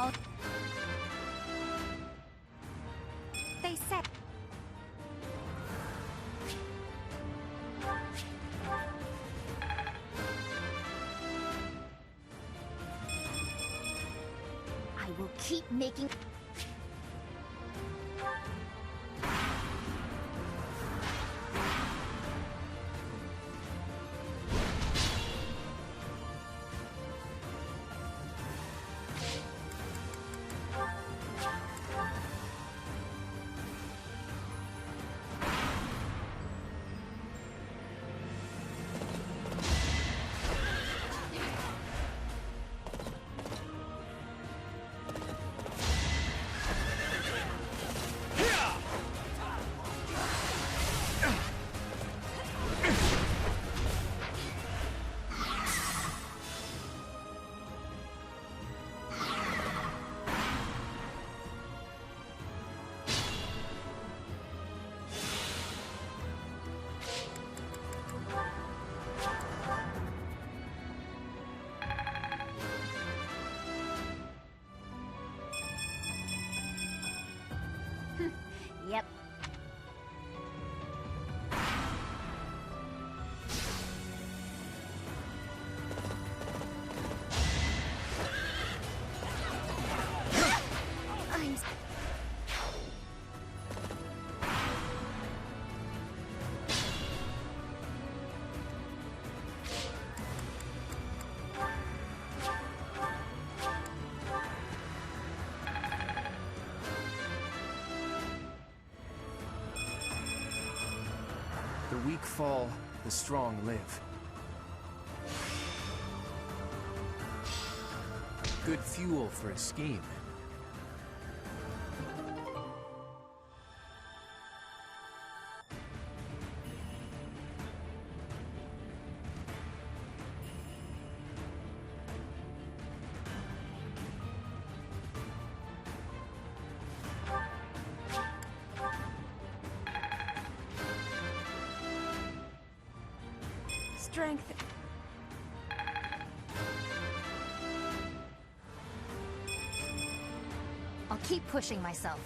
All they said. I will keep making. Yep. The weak fall, the strong live. Good fuel for a scheme. Strength. I'll keep pushing myself.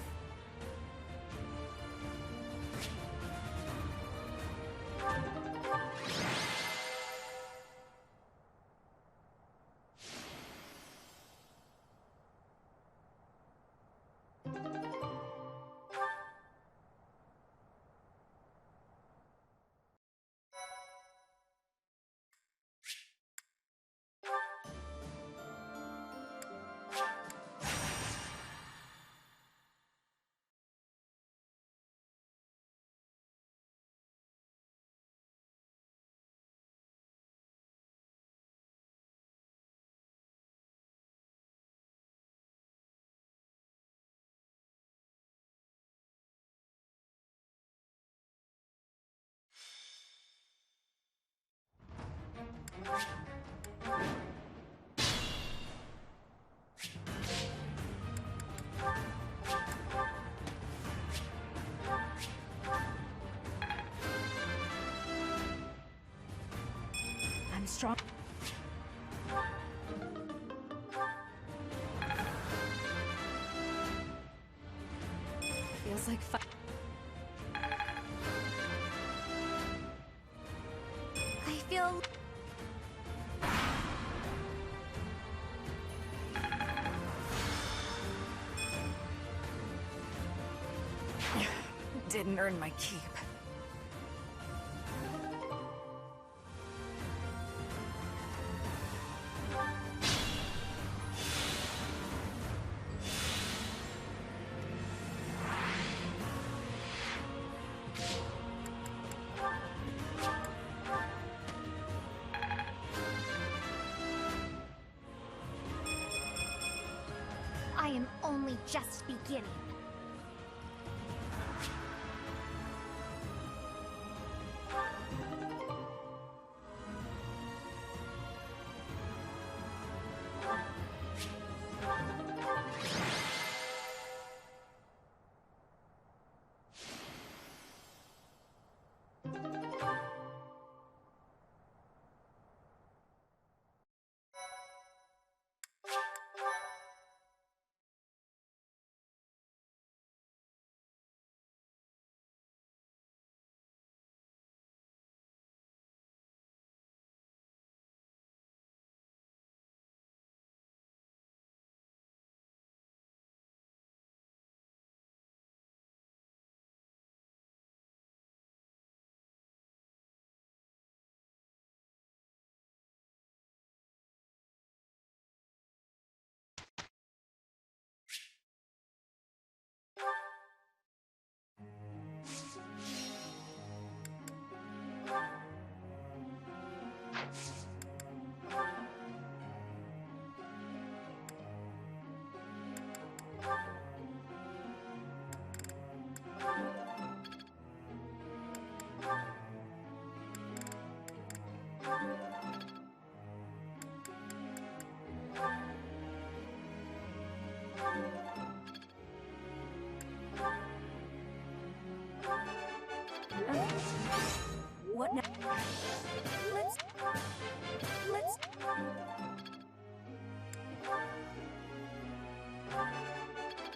I'm strong. Feels like fun. I feel. Didn't earn my keep. I am only just beginning.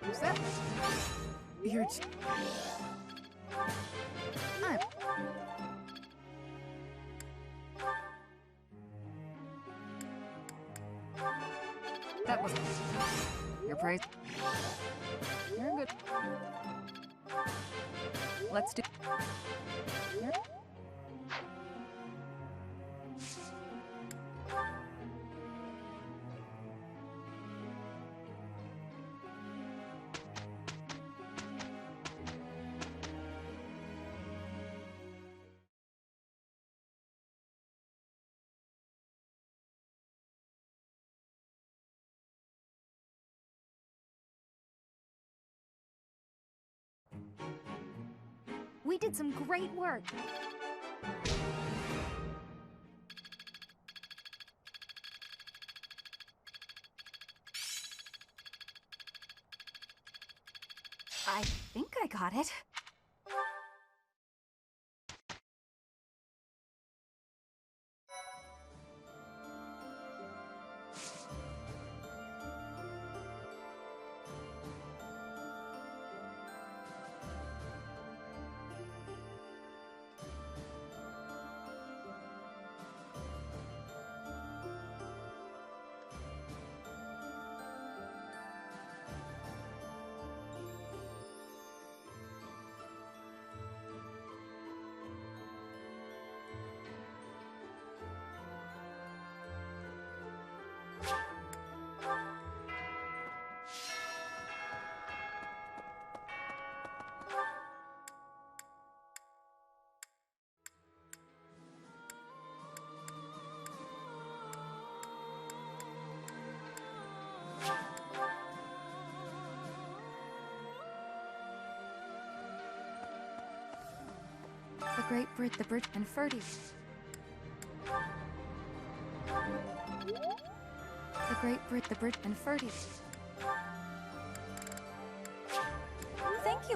Who's that? You're That was your praise. You're good. Let's do. We did some great work. I think I got it. The Great Brit, the Brit, and Ferdy. The Great Brit, the Brit, and Ferdy. Thank you.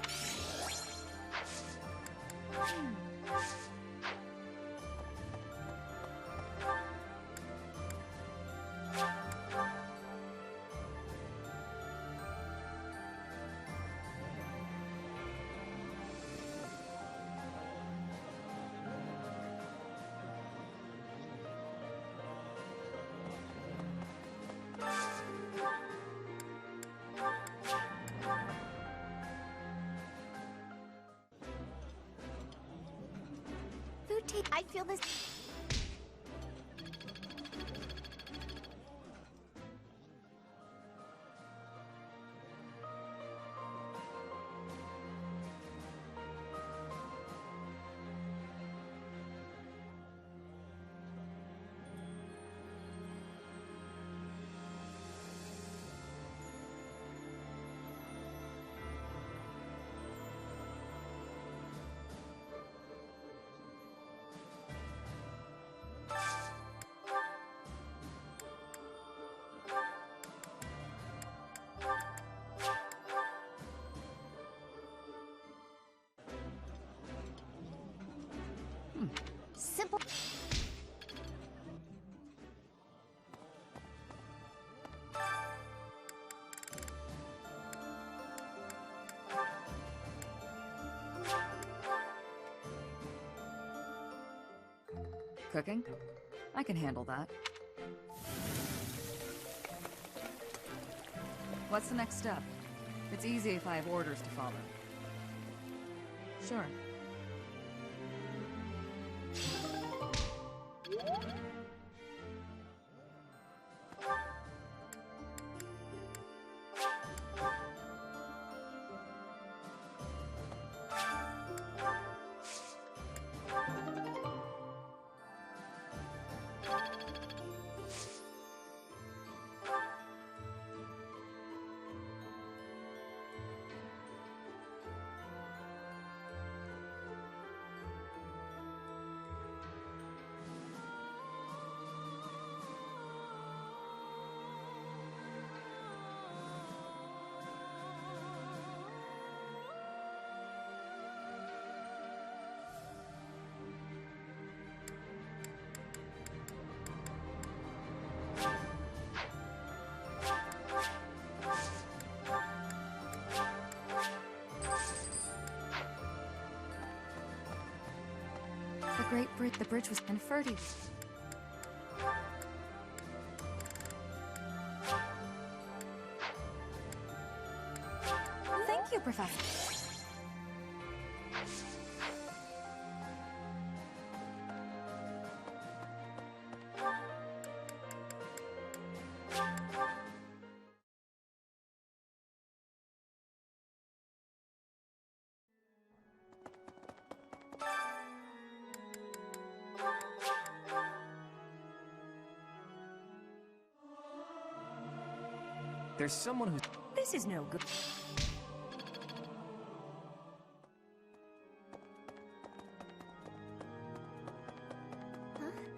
Food tape. I feel this. Simple. Cooking? I can handle that. What's the next step? It's easy if I have orders to follow. Sure. Great Bridge. The bridge was infertile. Thank you, Professor. There's someone who's... This is no good.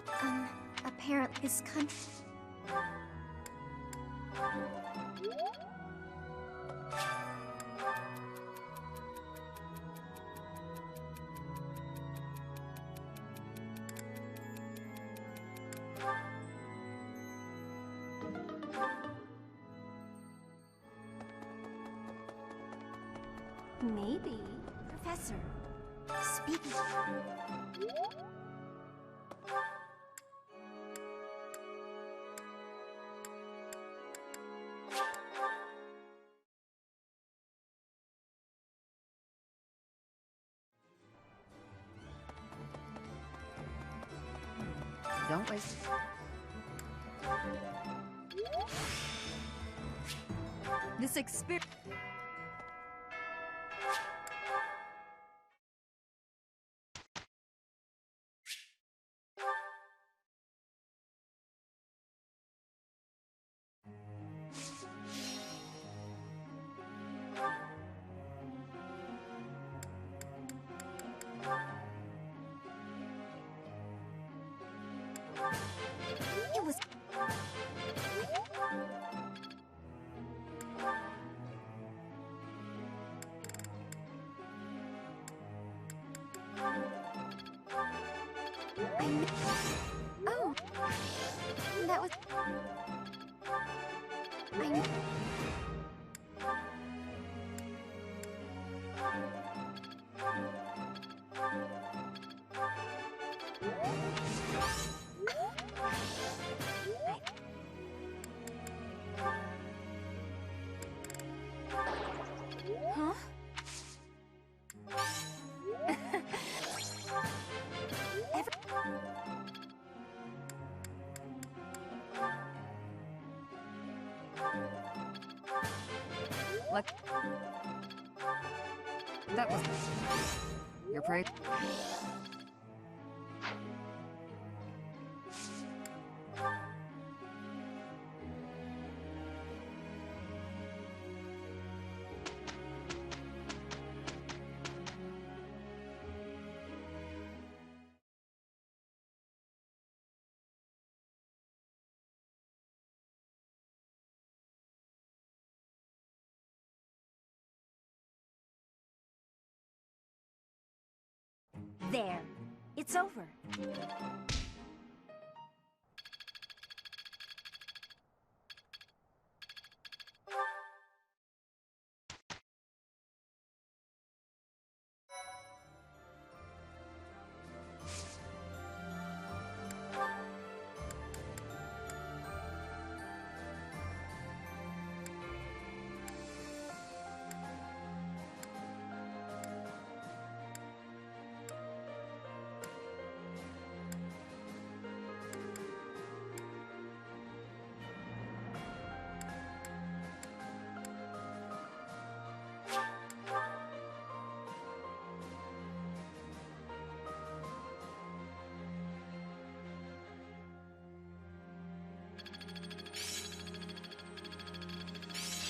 Huh? Apparently his country... Maybe. Professor, speaking... Don't waste. This experience. It was... Oh, that was... I knew... Huh? What? That was... Your praise. There. It's over.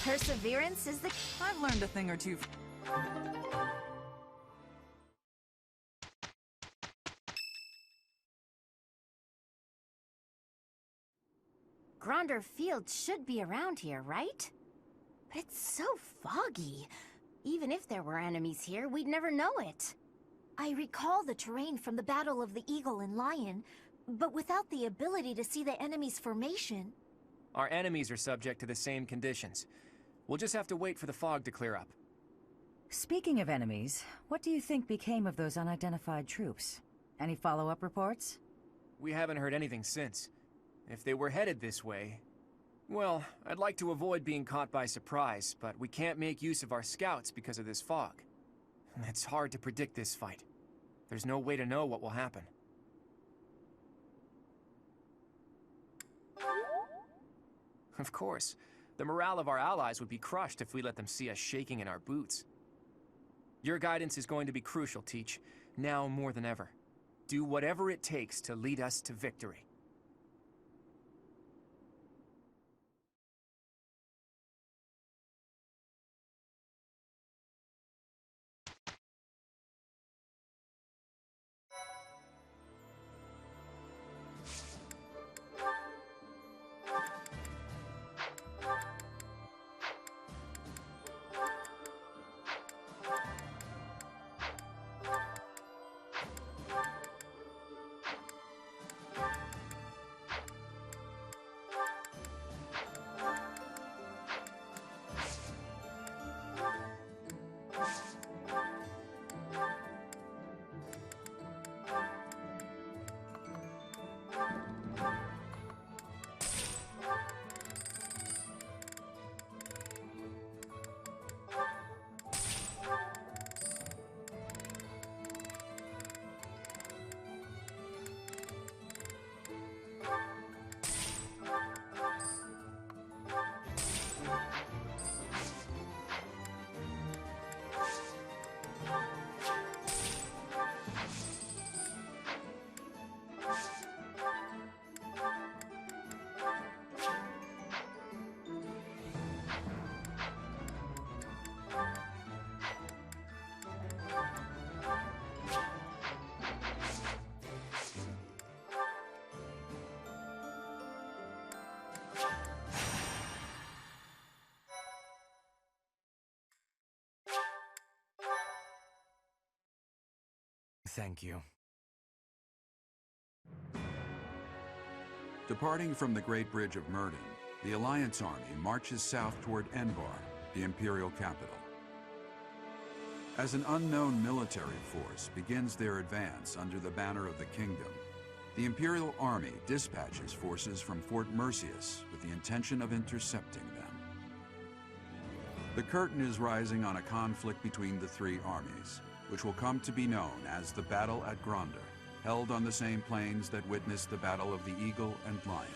Perseverance is the... I've learned a thing or two. Gronder Field should be around here, right? But it's so foggy. Even if there were enemies here, we'd never know it. I recall the terrain from the Battle of the Eagle and Lion, but without the ability to see the enemy's formation... Our enemies are subject to the same conditions. We'll just have to wait for the fog to clear up. Speaking of enemies, what do you think became of those unidentified troops? Any follow-up reports? We haven't heard anything since. If they were headed this way... Well, I'd like to avoid being caught by surprise, but we can't make use of our scouts because of this fog. It's hard to predict this fight. There's no way to know what will happen. Of course. The morale of our allies would be crushed if we let them see us shaking in our boots. Your guidance is going to be crucial, Teach, now more than ever. Do whatever it takes to lead us to victory. Thank you. Departing from the Great Bridge of Murden, the Alliance Army marches south toward Enbar, the Imperial capital. As an unknown military force begins their advance under the banner of the Kingdom, the Imperial Army dispatches forces from Fort Merceus with the intention of intercepting them. The curtain is rising on a conflict between the three armies, which will come to be known as the Battle at Gronder, held on the same plains that witnessed the Battle of the Eagle and Lion.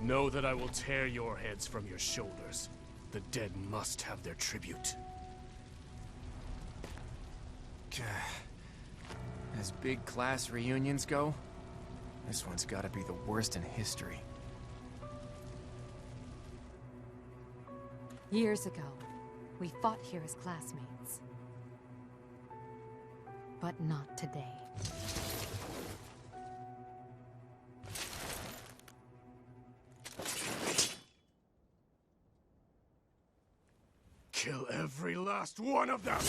Know that I will tear your heads from your shoulders. The dead must have their tribute. As big class reunions go, this one's gotta be the worst in history. Years ago, we fought here as classmates. But not today. Kill every last one of them!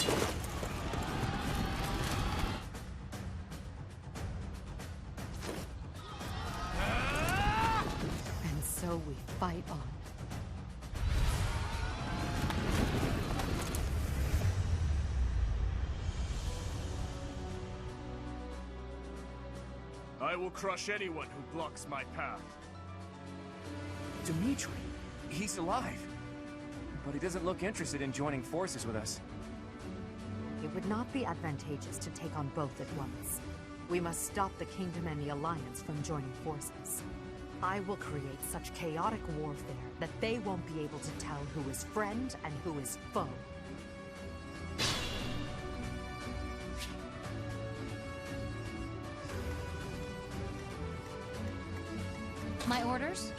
And so we fight on. I will crush anyone who blocks my path. Dimitri, he's alive. But he doesn't look interested in joining forces with us. It would not be advantageous to take on both at once. We must stop the Kingdom and the Alliance from joining forces. I will create such chaotic warfare that they won't be able to tell who is friend and who is foe. My orders?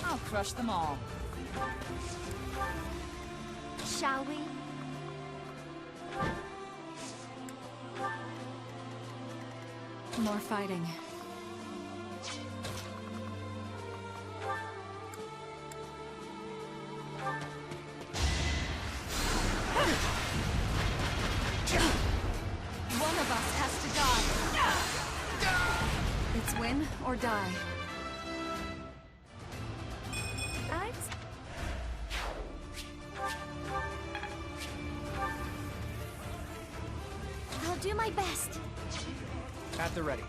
I'll crush them all. Shall we? More fighting. One of us has to die. It's win or die. I'll do my best. At the ready.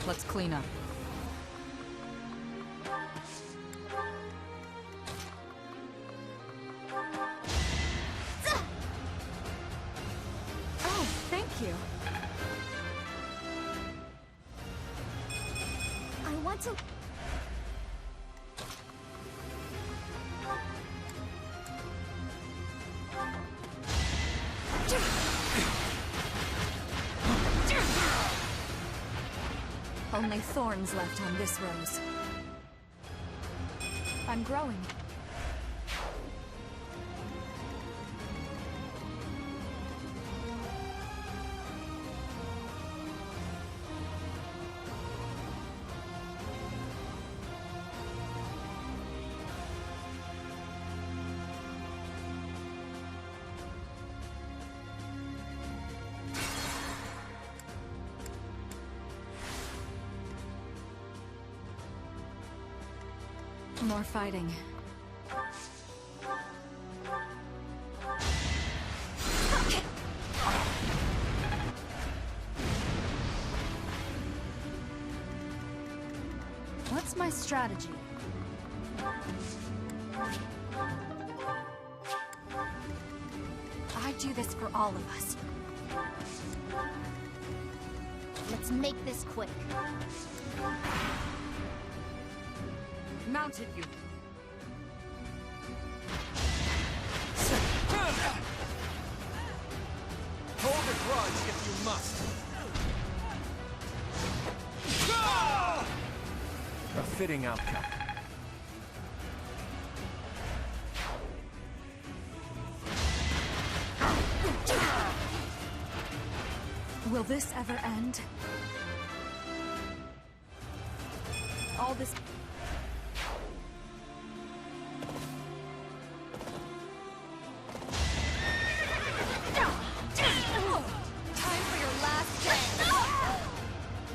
Let's clean up. Oh, thank you. I want to... Only thorns left on this rose. I'm growing. More fighting. What's my strategy? I do this for all of us. Let's make this quick. Mounted you. Hold a grudge if you must. A fitting outcome. Will this ever end? All this... Time for your last dance.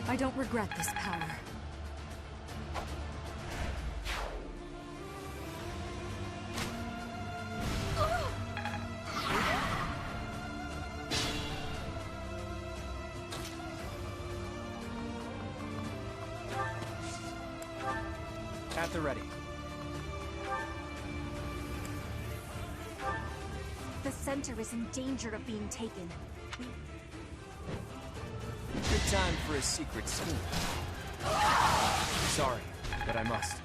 I don't regret this power. At the ready. The center is in danger of being taken. Good time for a secret scheme. Sorry, but I must.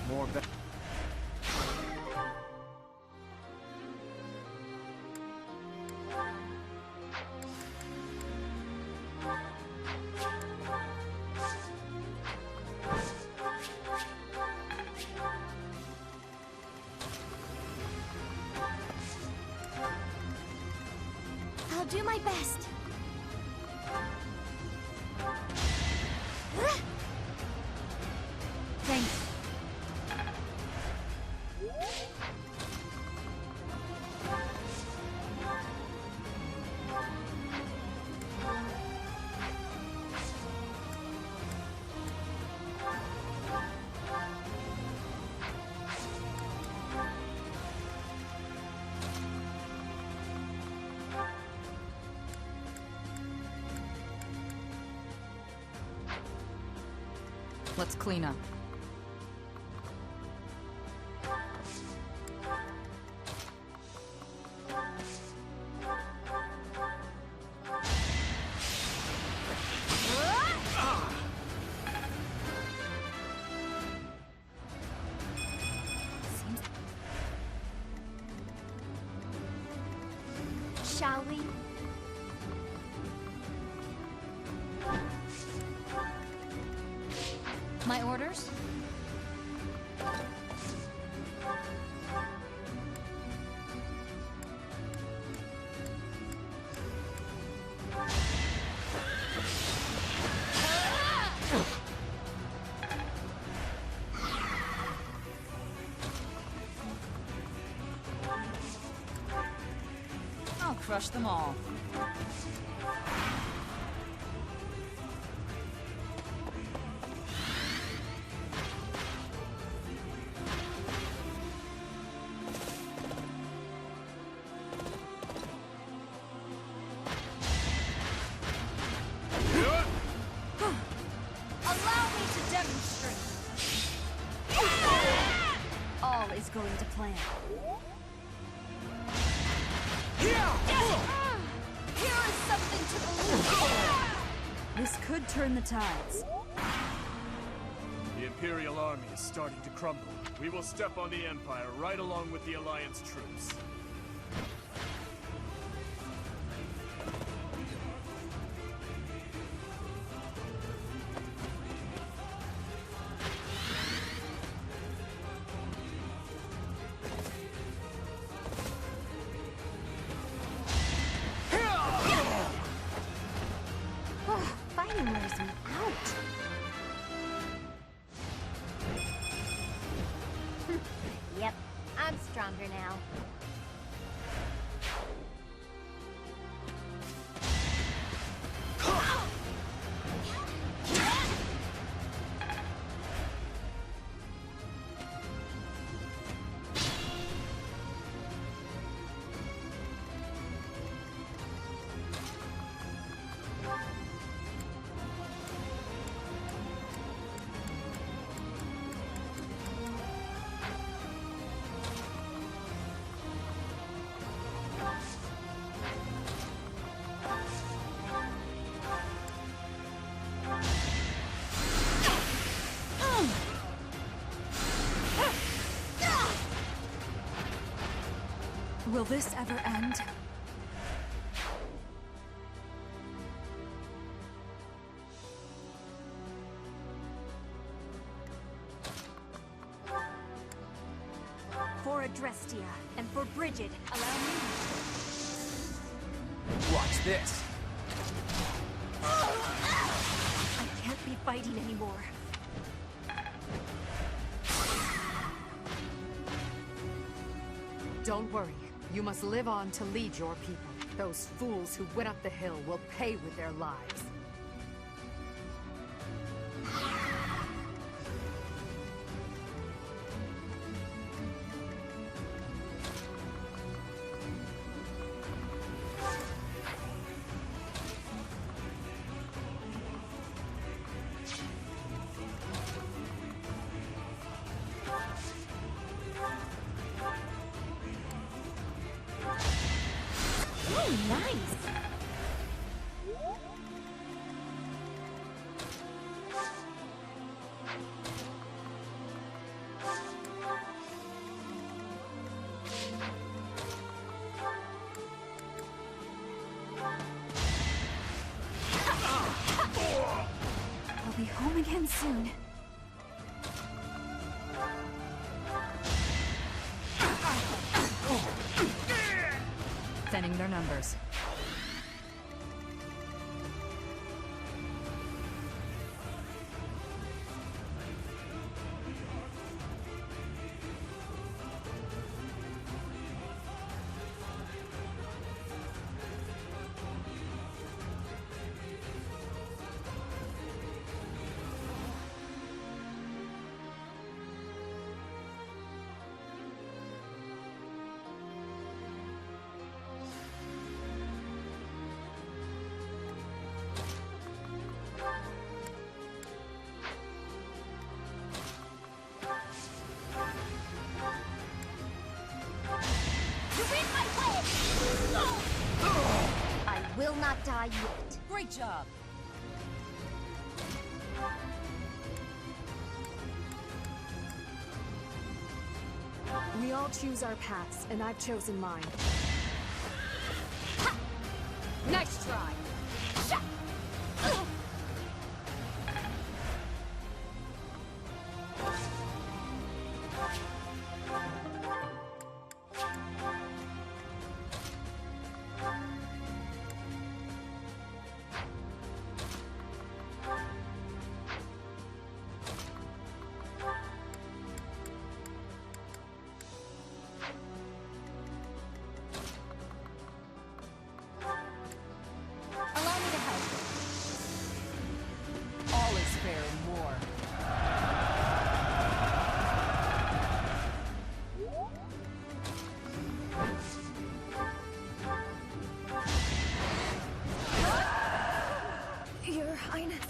More be- I'll do my best. Let's clean up. Shall we? My orders? I'll crush them all. Allow me to demonstrate. All is going to plan. Here is something to believe in. This could turn the tides. The Imperial army is starting to crumble. We will step on the Empire right along with the Alliance troops. Fighting wears me out. Yep, I'm stronger now. Will this ever end? For Adrestia and for Bridget, allow me. Watch this. I can't be fighting anymore. Don't worry. You must live on to lead your people. Those fools who went up the hill will pay with their lives. Oh, nice! I'll be home again soon. Thinning their numbers. not die yet. Great job. We all choose our paths, and I've chosen mine. Nice try. Allow me to help. All is fair in war. Your Highness.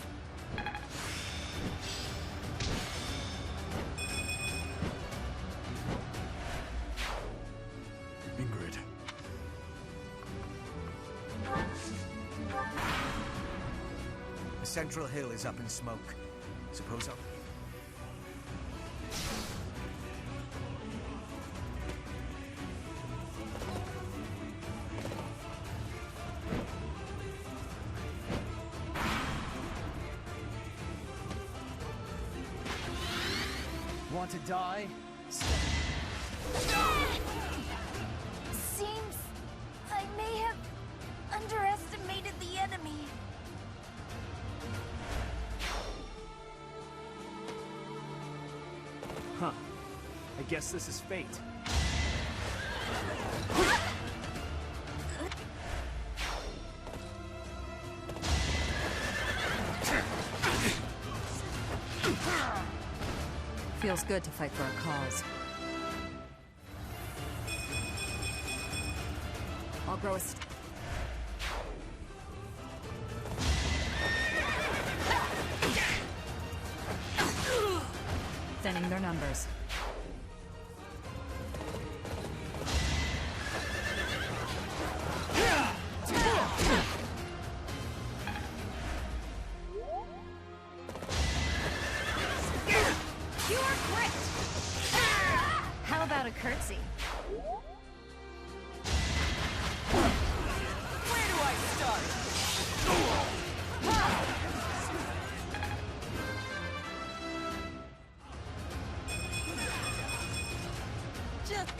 Ingrid. The central hill is up in smoke. Suppose I'll... Want to die? Seems I may have underestimated the enemy. Huh. I guess this is fate. Feels good to fight for a cause. I'll grow a Thinning their numbers. You are correct. How about a curtsy? Where do I start? Just...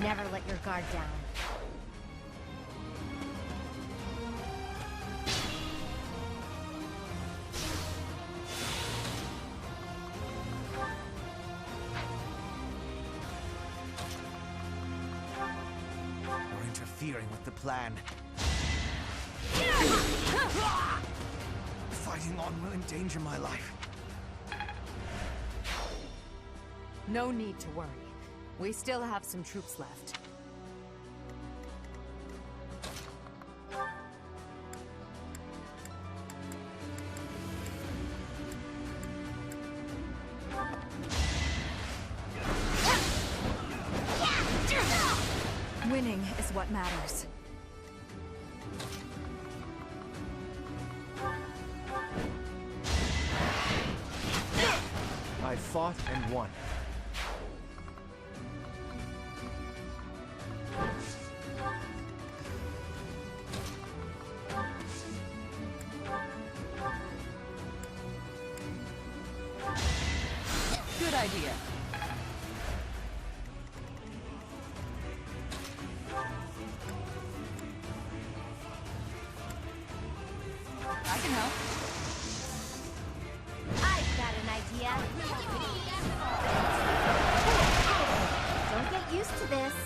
Never let your guard down. You're interfering with the plan. Fighting on will endanger my life. No need to worry. We still have some troops left. Winning is what matters. I fought and won. Good idea. I can help. I've got an idea. Don't get used to this.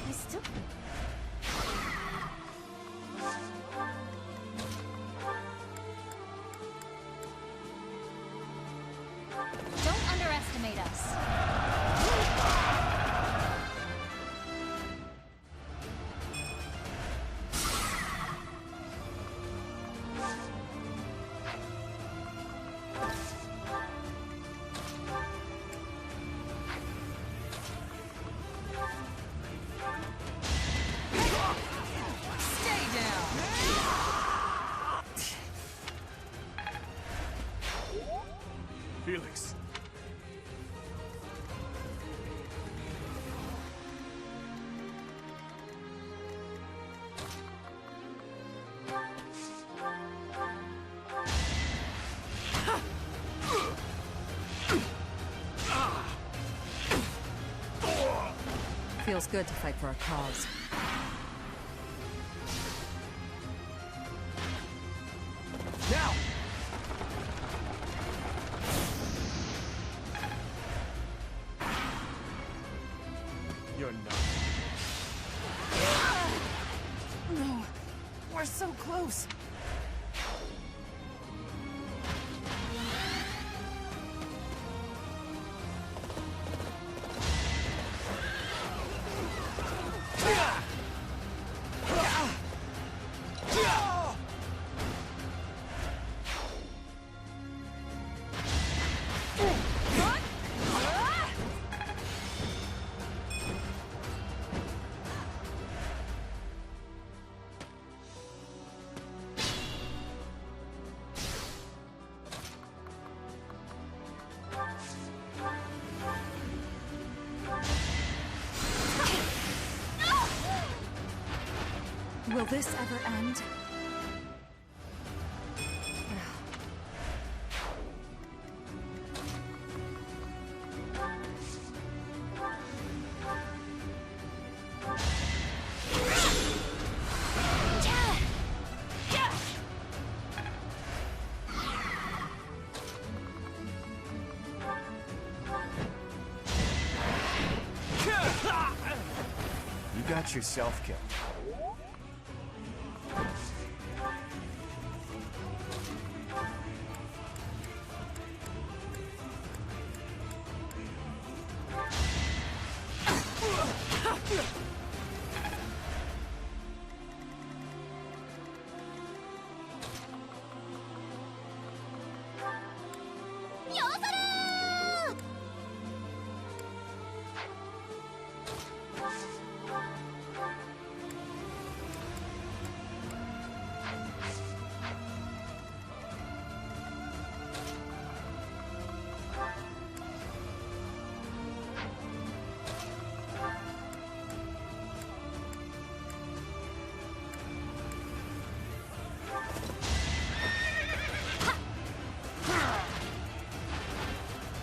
I still... Don't underestimate us. Felix. Feels good to fight for a cause. Now! You're not. No! We're so close! Will this ever end? You got yourself killed.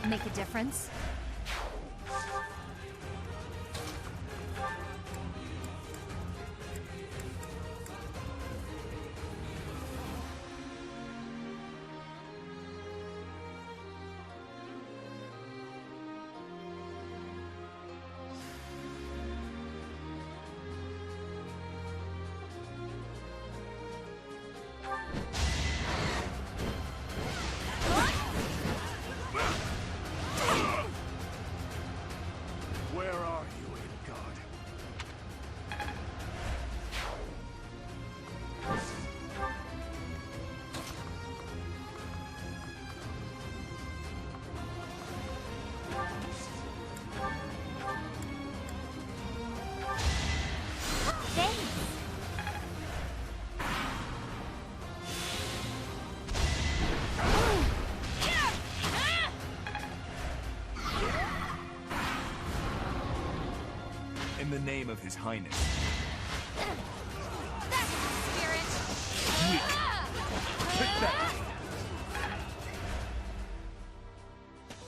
Make a difference? Where are you, Midgard? In the name of His Highness. That's the spirit! Weak. Take that!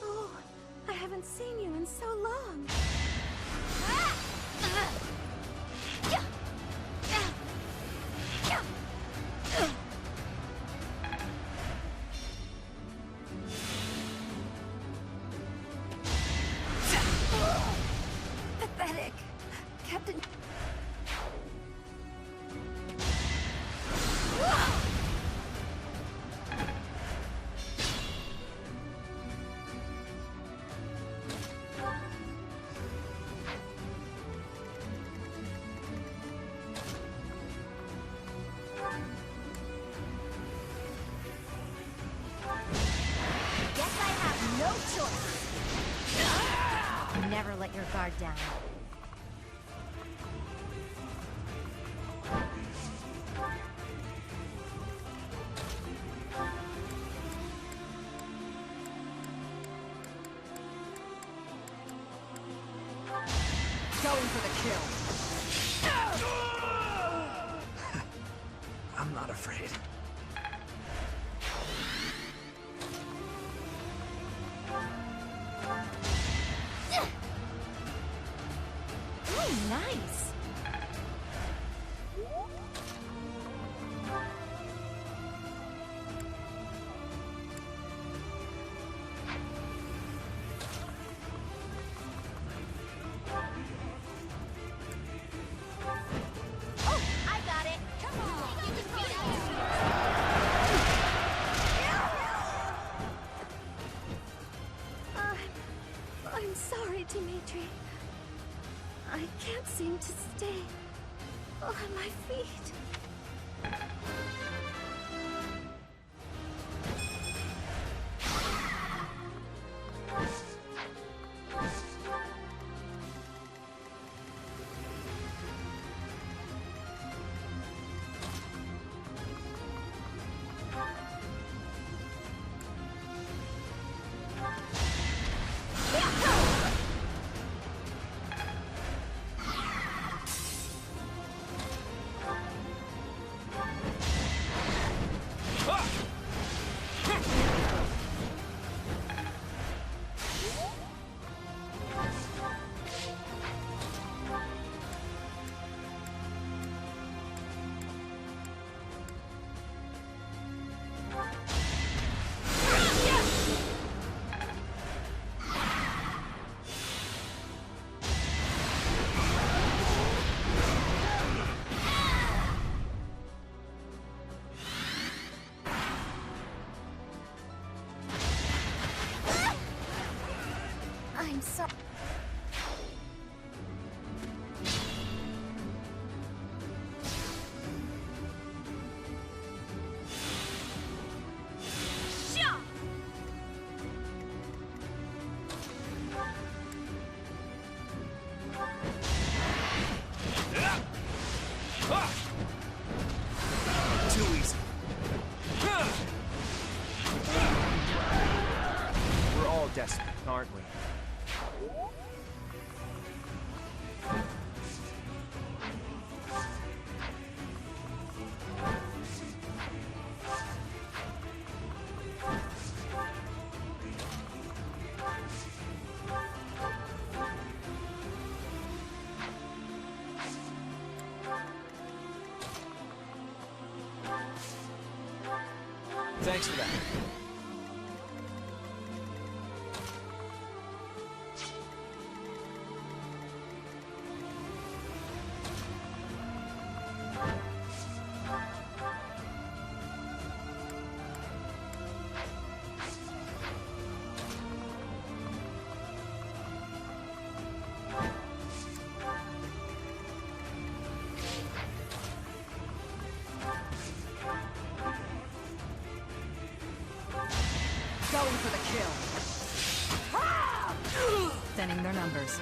Oh, I haven't seen you in so long. Pathetic. Captain... Guess I have no choice. Never let your guard down. Going for the kill. I'm not afraid. Oh, nice. Oh, I got it. Come on. You can beat it. I'm sorry, Dimitri. I can't seem to stay on my feet. I'm sorry. Too easy. We're all desperate, aren't we? Thanks for that. Going for the kill. Thinning their numbers.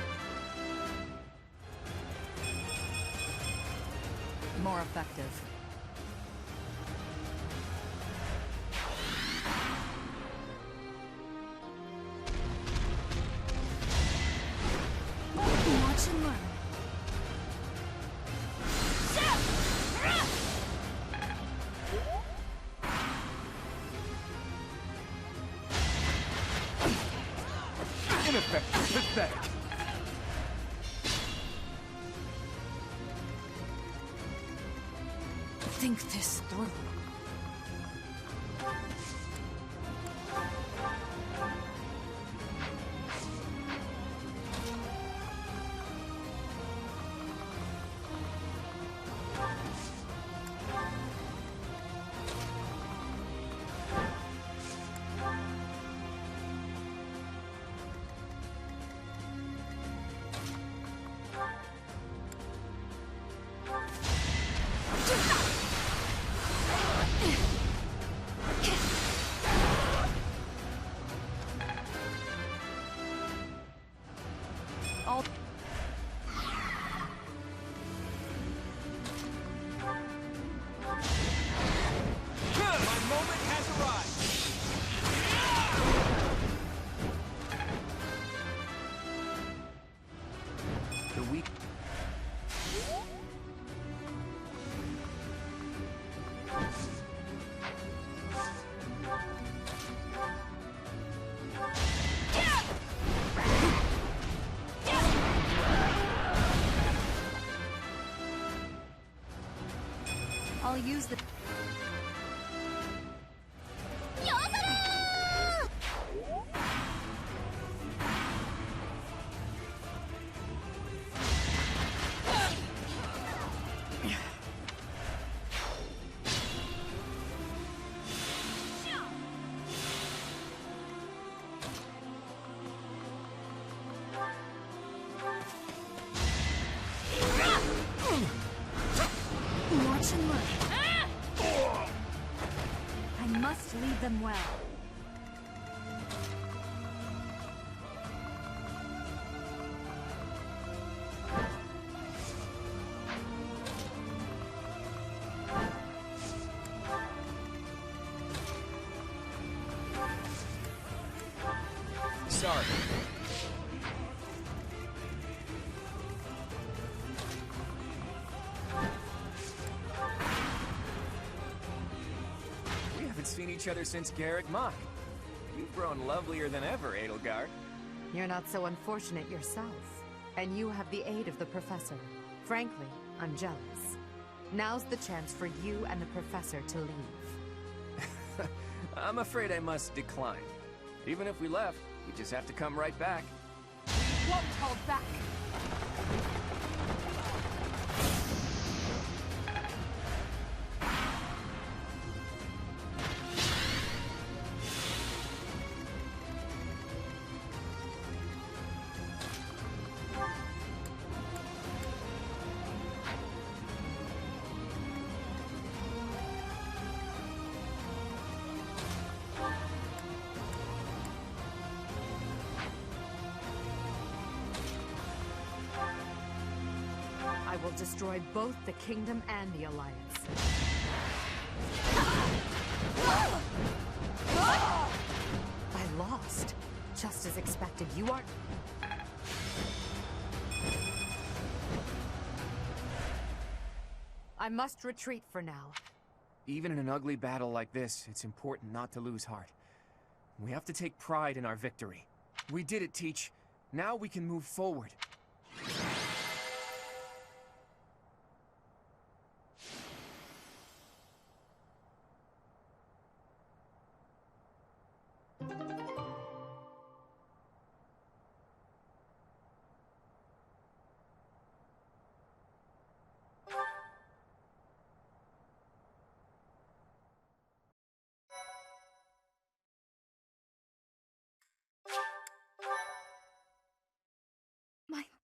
More effective. Watch and learn. Ineffective, pathetic. Think this through. I'll use the... Watch and learn. I must lead them well. Sorry. We haven't seen each other since Garrick Mach. You've grown lovelier than ever, Edelgard. You're not so unfortunate yourself. And you have the aid of the Professor. Frankly, I'm jealous. Now's the chance for you and the Professor to leave. I'm afraid I must decline. Even if we left, we just have to come right back. Won't hold back! I will destroy both the Kingdom and the Alliance. I lost. Just as expected, you are... I must retreat for now. Even in an ugly battle like this, it's important not to lose heart. We have to take pride in our victory. We did it, Teach. Now we can move forward.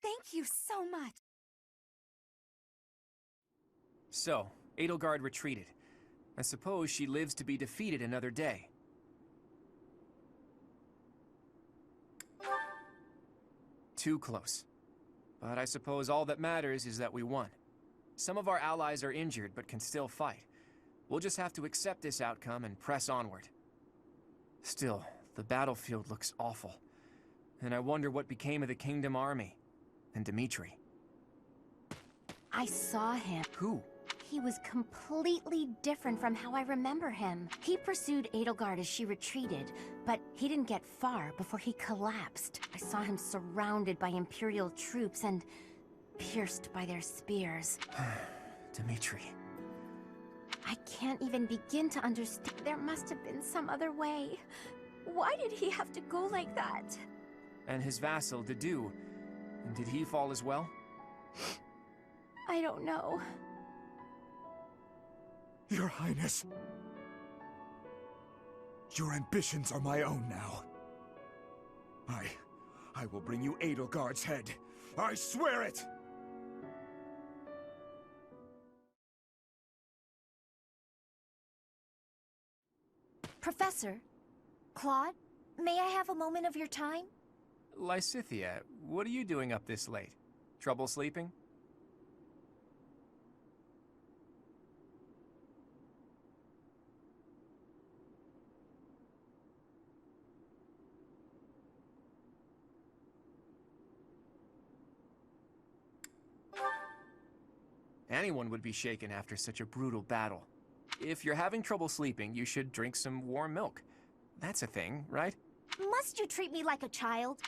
Thank you so much. So, Edelgard retreated. I suppose she lives to be defeated another day. Too close. But I suppose all that matters is that we won. Some of our allies are injured, but can still fight. We'll just have to accept this outcome and press onward. Still, the battlefield looks awful. And I wonder what became of the Kingdom Army. And Dimitri. I saw him. Who? He was completely different from how I remember him. He pursued Edelgard as she retreated, but he didn't get far before he collapsed. I saw him surrounded by Imperial troops and pierced by their spears. Dimitri. I can't even begin to understand. There must have been some other way. Why did he have to go like that? And his vassal, Dedu. Did he fall as well? I don't know. Your Highness. Your ambitions are my own now. I will bring you Edelgard's head. I swear it! Professor, Claude, may I have a moment of your time? Lysithea, what are you doing up this late? Trouble sleeping? Anyone would be shaken after such a brutal battle. If you're having trouble sleeping, you should drink some warm milk. That's a thing, right? Must you treat me like a child?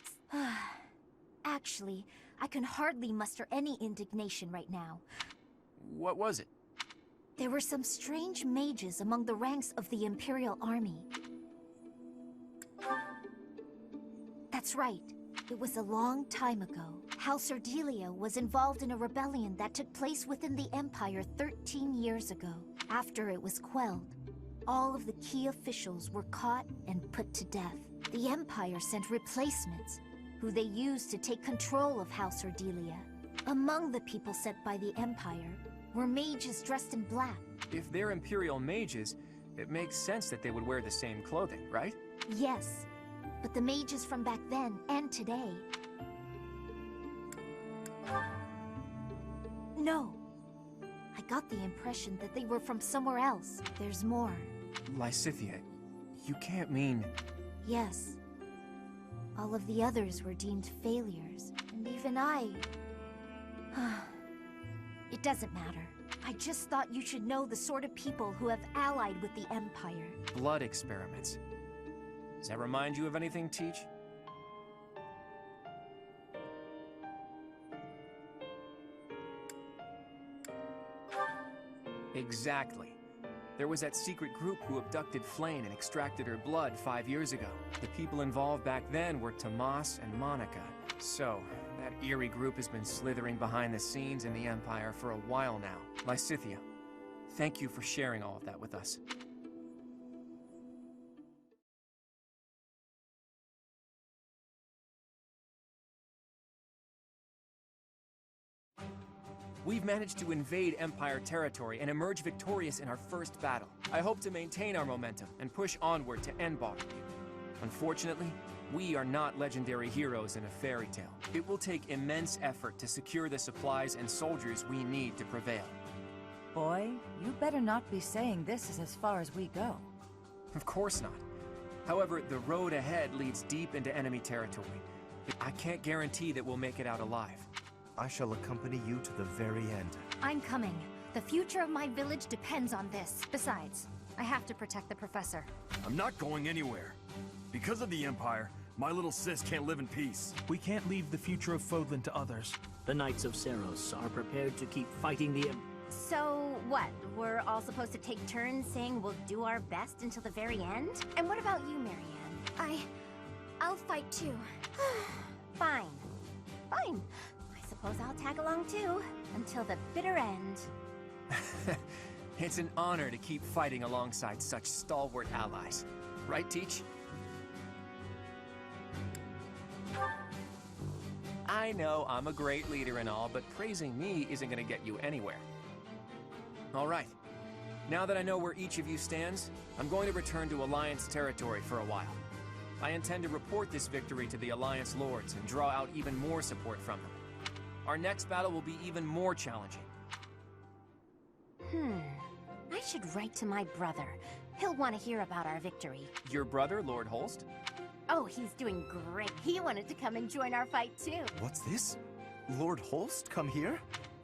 Actually, I can hardly muster any indignation right now. What was it? There were some strange mages among the ranks of the Imperial Army. That's right. It was a long time ago. House Ardelia was involved in a rebellion that took place within the Empire 13 years ago. After it was quelled, all of the key officials were caught and put to death. The Empire sent replacements, who they used to take control of House Ardelia. Among the people sent by the Empire were mages dressed in black. If they're Imperial mages, it makes sense that they would wear the same clothing, right? Yes, but the mages from back then and today... No. I got the impression that they were from somewhere else. There's more. Lysithea, you can't mean... Yes. All of the others were deemed failures, and even I... It doesn't matter. I just thought you should know the sort of people who have allied with the Empire. Blood experiments. Does that remind you of anything, Teach? Exactly. There was that secret group who abducted Flayn and extracted her blood 5 years ago. The people involved back then were Tomas and Monica. So, that eerie group has been slithering behind the scenes in the Empire for a while now. Lysithea, thank you for sharing all of that with us. We've managed to invade Empire territory and emerge victorious in our first battle. I hope to maintain our momentum and push onward to Enbar. Unfortunately, we are not legendary heroes in a fairy tale. It will take immense effort to secure the supplies and soldiers we need to prevail. Boy, you better not be saying this is as far as we go. Of course not. However, the road ahead leads deep into enemy territory. I can't guarantee that we'll make it out alive. I shall accompany you to the very end. I'm coming. The future of my village depends on this. Besides, I have to protect the professor. I'm not going anywhere. Because of the Empire, my little sis can't live in peace. We can't leave the future of Fodlan to others. The Knights of Seros are prepared to keep fighting the... So, what? We're all supposed to take turns saying we'll do our best until the very end? And what about you, Marianne? I'll fight too. Fine. Fine. I suppose I'll tag along too, until the bitter end. It's an honor to keep fighting alongside such stalwart allies. Right, Teach? I know I'm a great leader and all, but praising me isn't gonna get you anywhere. All right. Now that I know where each of you stands, I'm going to return to Alliance territory for a while. I intend to report this victory to the Alliance Lords and draw out even more support from them. Our next battle will be even more challenging. I should write to my brother. He'll want to hear about our victory. Your brother, Lord Holst? Oh, he's doing great. He wanted to come and join our fight too. What's this? Lord Holst come here?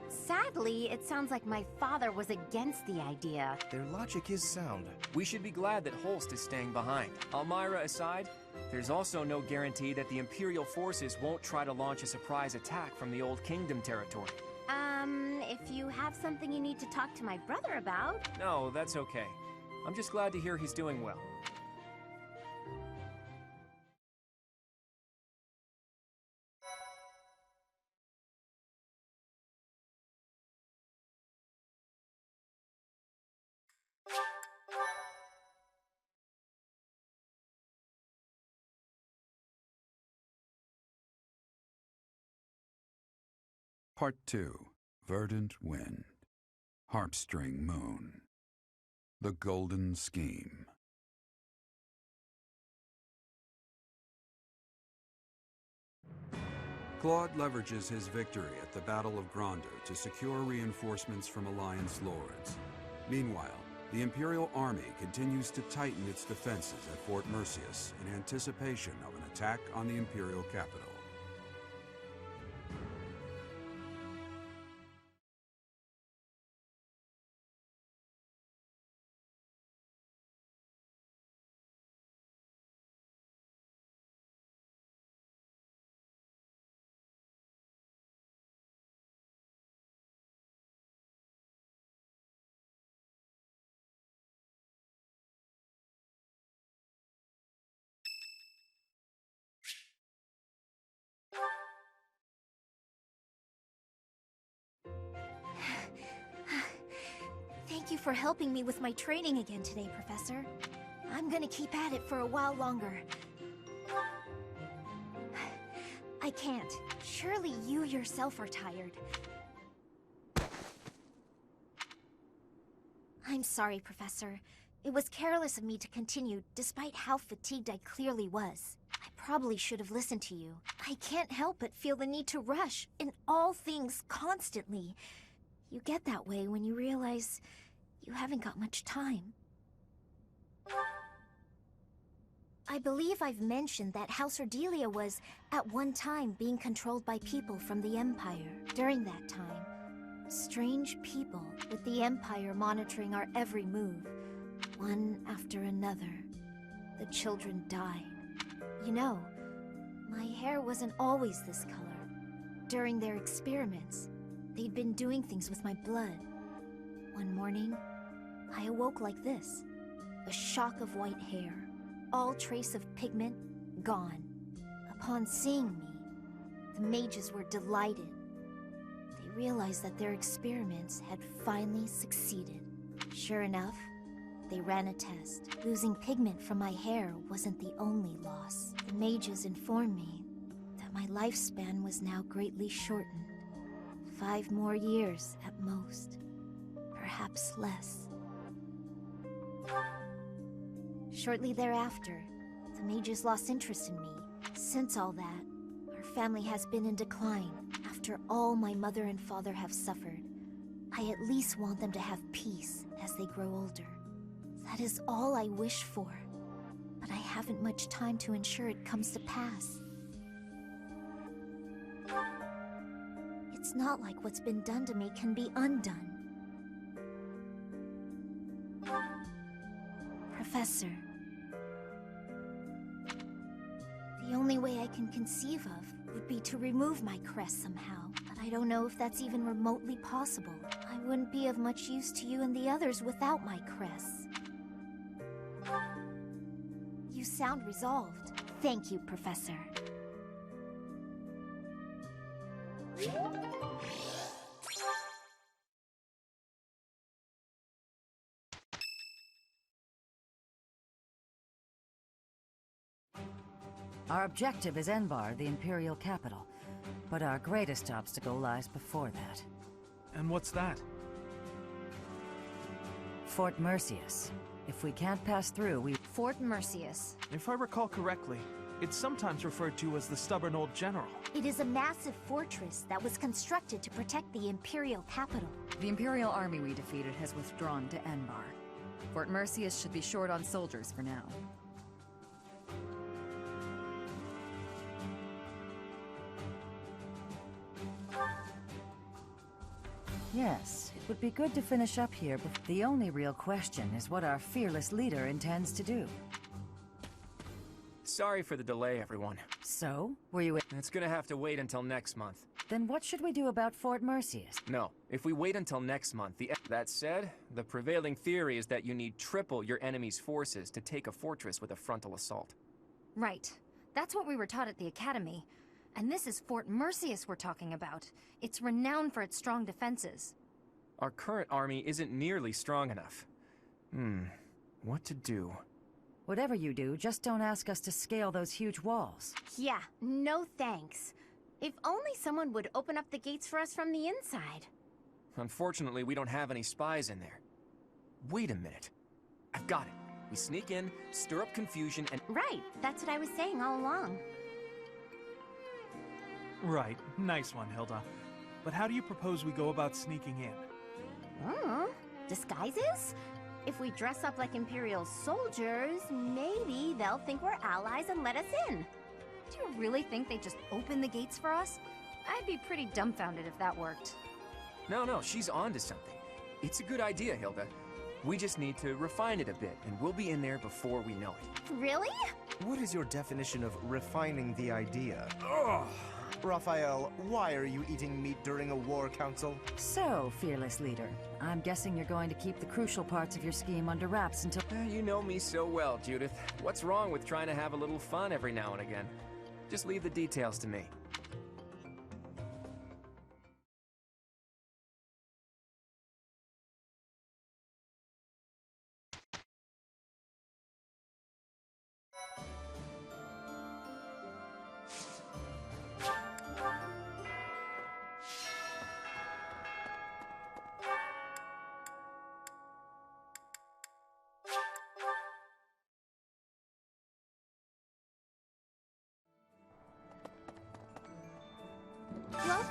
Sadly, it sounds like my father was against the idea. Their logic is sound. We should be glad that Holst is staying behind. Almyra aside, there's also no guarantee that the Imperial forces won't try to launch a surprise attack from the Old Kingdom territory. If you have something you need to talk to my brother about... No, that's okay. I'm just glad to hear he's doing well. Part 2. Verdant Wind. Harpstring Moon. The Golden Scheme. Claude leverages his victory at the Battle of Gronder to secure reinforcements from Alliance Lords. Meanwhile, the Imperial Army continues to tighten its defenses at Fort Mercius in anticipation of an attack on the Imperial capital. Thank you for helping me with my training again today, Professor. I'm gonna keep at it for a while longer. I can't. Surely you yourself are tired. I'm sorry, Professor. It was careless of me to continue, despite how fatigued I clearly was. I probably should have listened to you. I can't help but feel the need to rush in all things constantly. You get that way when you realize you haven't got much time. I believe I've mentioned that House Ordelia was, at one time, being controlled by people from the Empire. During that time, strange people with the Empire monitoring our every move, one after another. The children died. You know, my hair wasn't always this color. During their experiments, they'd been doing things with my blood. One morning, I awoke like this. A shock of white hair. All trace of pigment gone. Upon seeing me, the mages were delighted. They realized that their experiments had finally succeeded. Sure enough, they ran a test. Losing pigment from my hair wasn't the only loss. The mages informed me that my lifespan was now greatly shortened. 5 more years at most. Perhaps less. Shortly thereafter, the mages lost interest in me. Since all that, our family has been in decline. After all my mother and father have suffered, I at least want them to have peace as they grow older. That is all I wish for, but I haven't much time to ensure it comes to pass. It's not like what's been done to me can be undone. Professor, the only way I can conceive of would be to remove my crest somehow, but I don't know if that's even remotely possible. I wouldn't be of much use to you and the others without my crests. You sound resolved. Thank you, Professor. Our objective is Enbar, the Imperial capital, but our greatest obstacle lies before that. And what's that? Fort Mercius. If we can't pass through, we... Fort Mercius. If I recall correctly, it's sometimes referred to as the Stubborn Old General. It is a massive fortress that was constructed to protect the Imperial capital. The Imperial army we defeated has withdrawn to Enbar. Fort Mercius should be short on soldiers for now. Yes, it would be good to finish up here, but the only real question is what our fearless leader intends to do. Sorry for the delay, everyone. So, were you... It's gonna have to wait until next month. Then what should we do about Fort Mercius? No, if we wait until next month, That said, the prevailing theory is that you need triple your enemy's forces to take a fortress with a frontal assault. Right. That's what we were taught at the Academy. And this is Fort Mercius we're talking about. It's renowned for its strong defenses. Our current army isn't nearly strong enough. What to do? Whatever you do, just don't ask us to scale those huge walls. Yeah, no thanks. If only someone would open up the gates for us from the inside. Unfortunately, we don't have any spies in there. Wait a minute. I've got it. We sneak in, stir up confusion, and... Right, that's what I was saying all along. Right, nice one, Hilda. But how do you propose we go about sneaking in? Disguises? If we dress up like Imperial soldiers, maybe they'll think we're allies and let us in. Do you really think they'd just open the gates for us? I'd be pretty dumbfounded if that worked. No, she's onto something. It's a good idea, Hilda. We just need to refine it a bit, and we'll be in there before we know it. Really? What is your definition of refining the idea? Ugh! Raphael, why are you eating meat during a war council? So, fearless leader, I'm guessing you're going to keep the crucial parts of your scheme under wraps until... You know me so well, Judith. What's wrong with trying to have a little fun every now and again? Just leave the details to me.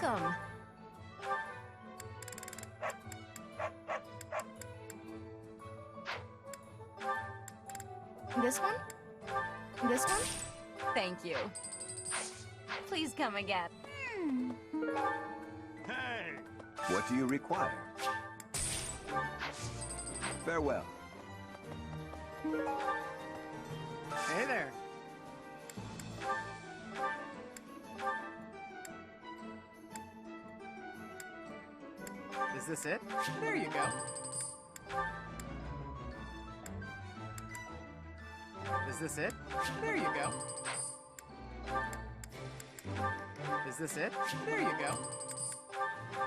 welcome. This one? This one? Thank you. Please come again. Hey! What do you require? Farewell. Hey there. Is this it? There you go. Is this it? There you go. Is this it? There you go.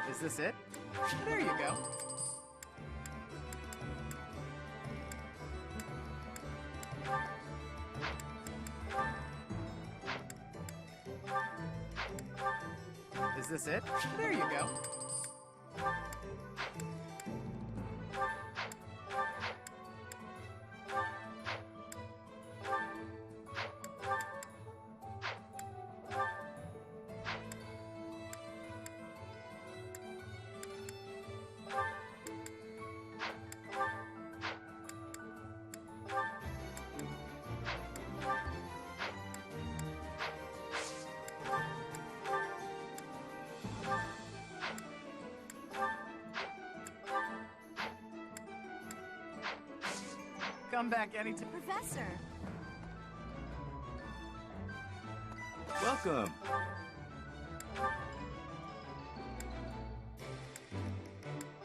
Is this it? There you go. Is this it? There you go. Come back anytime. Professor! Welcome.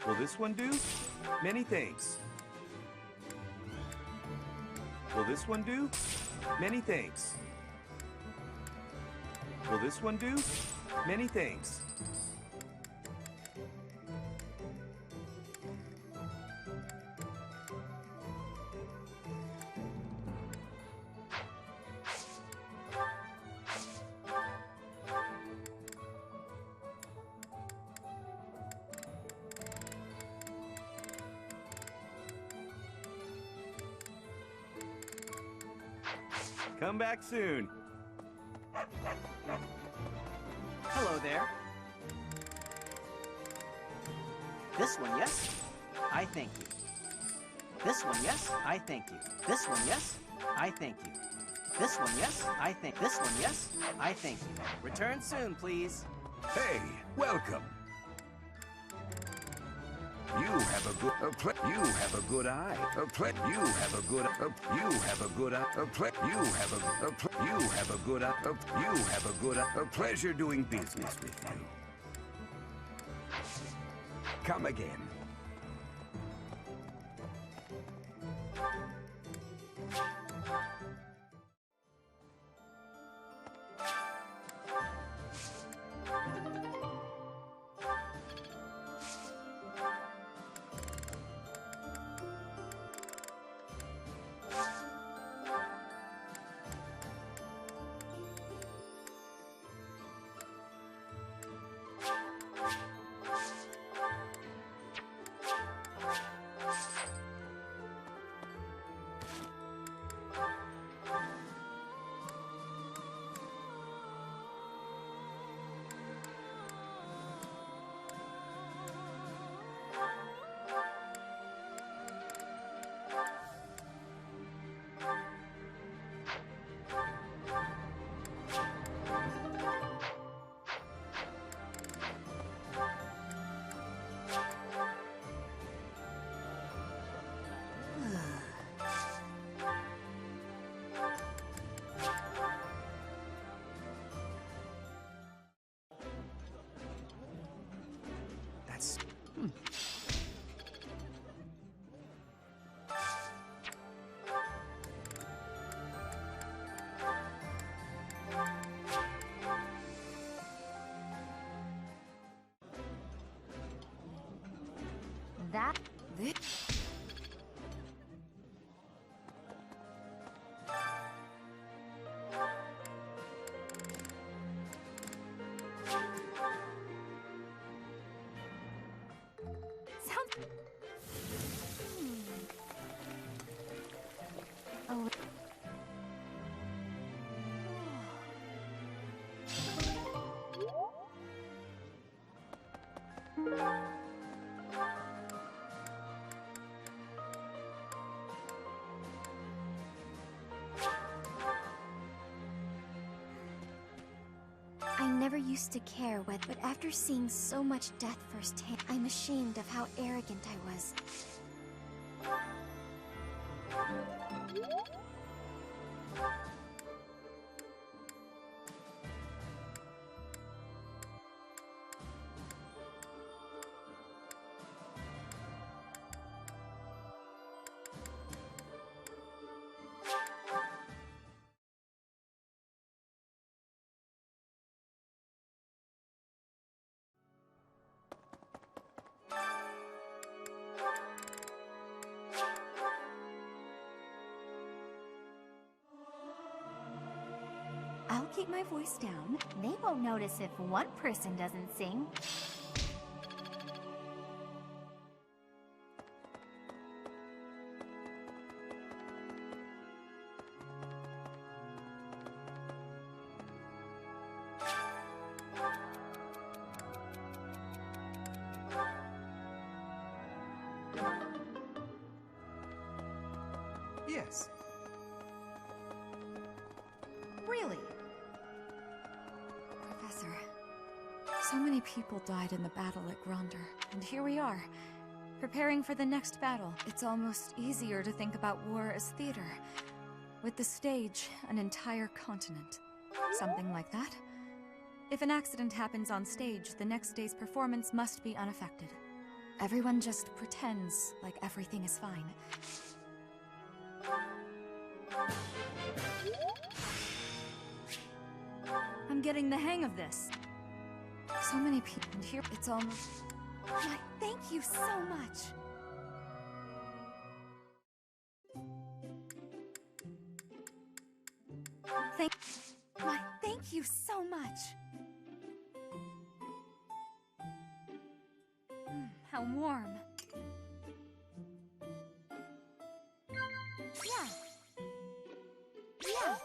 Will this one do? Many thanks. Will this one do? Many thanks. Will this one do? Many thanks. Come back soon. Hello there. This one, yes? I thank you. This one, yes? I thank you. This one, yes? I thank you. This one, yes? I thank. This one, yes? I thank you. Return soon, please. Hey, welcome. You have a good you have a good eye. You have a good you have a good eye. You have a you have a good eye. You have a good eye. A pleasure doing business with you. Come again. never used to care what, but after seeing so much death firsthand, I'm ashamed of how arrogant I was. I'll keep my voice down. They won't notice if one person doesn't sing. Yes. Really? Professor, so many people died in the battle at Gronder, and here we are, preparing for the next battle. It's almost easier to think about war as theater, with the stage an entire continent. Something like that. If an accident happens on stage, the next day's performance must be unaffected. Everyone just pretends like everything is fine. I'm getting the hang of this. So many people, and here it's almost... Why, thank you so much. Thank you so much. How warm. Yeah. Yeah.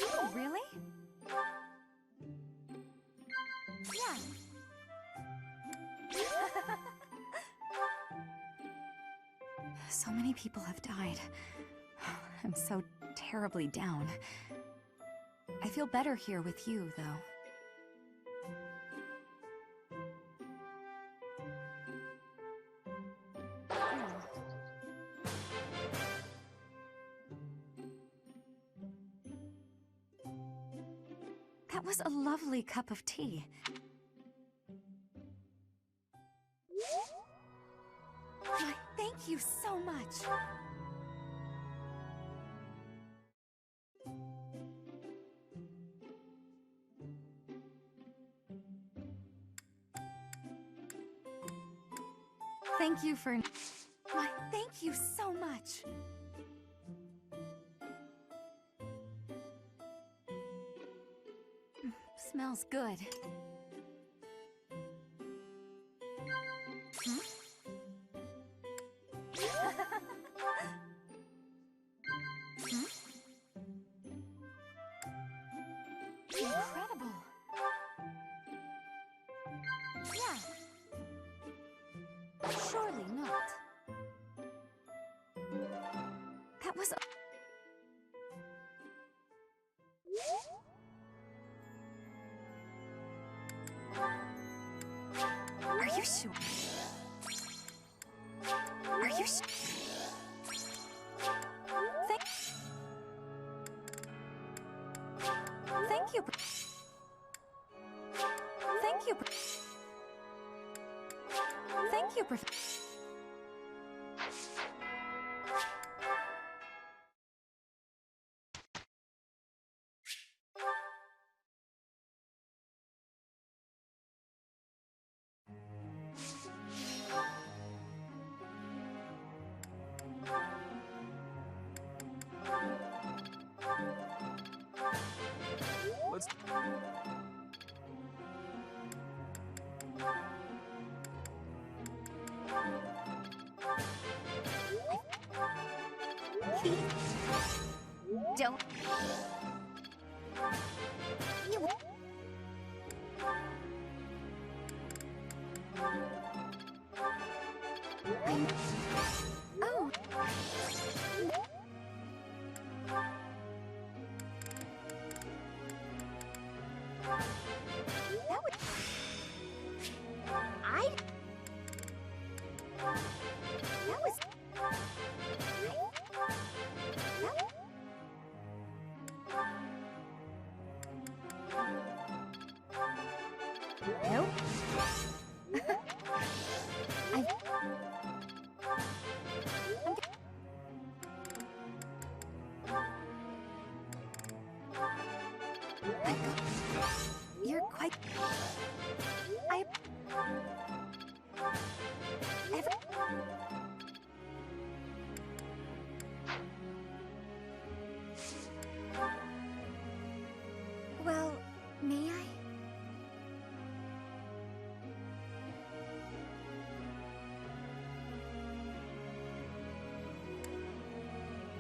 Oh, really? Yeah. So many people have died. I'm so terribly down. I feel better here with you, though. That was a lovely cup of tea. Why, thank you so much. Thank you for... Why, thank you so much. Smells good. Incredible. Yeah. Surely not. That was... Are you sure? Are you sure? Thank you. Thank you. Thank you, Professor. Let's... Don't... Oh. Nope. You're quite... Well, may I?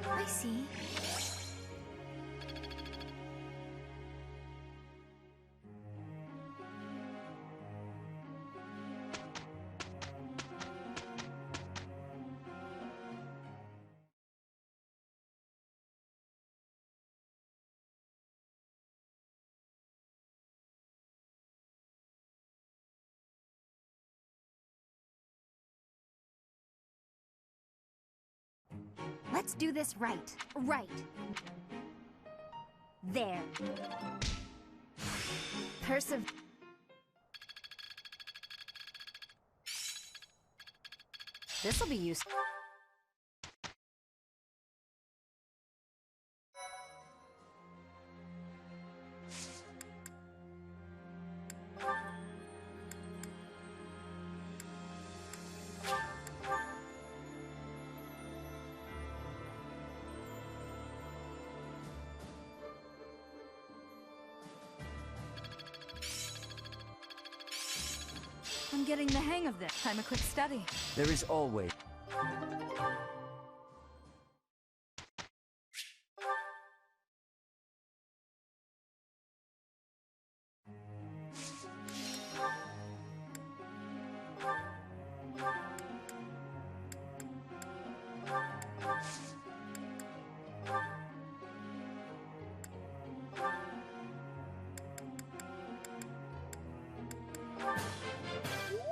I see. Let's do this right. Right. There. This'll be useful. I'm getting the hang of this. Time a quick study. There is always...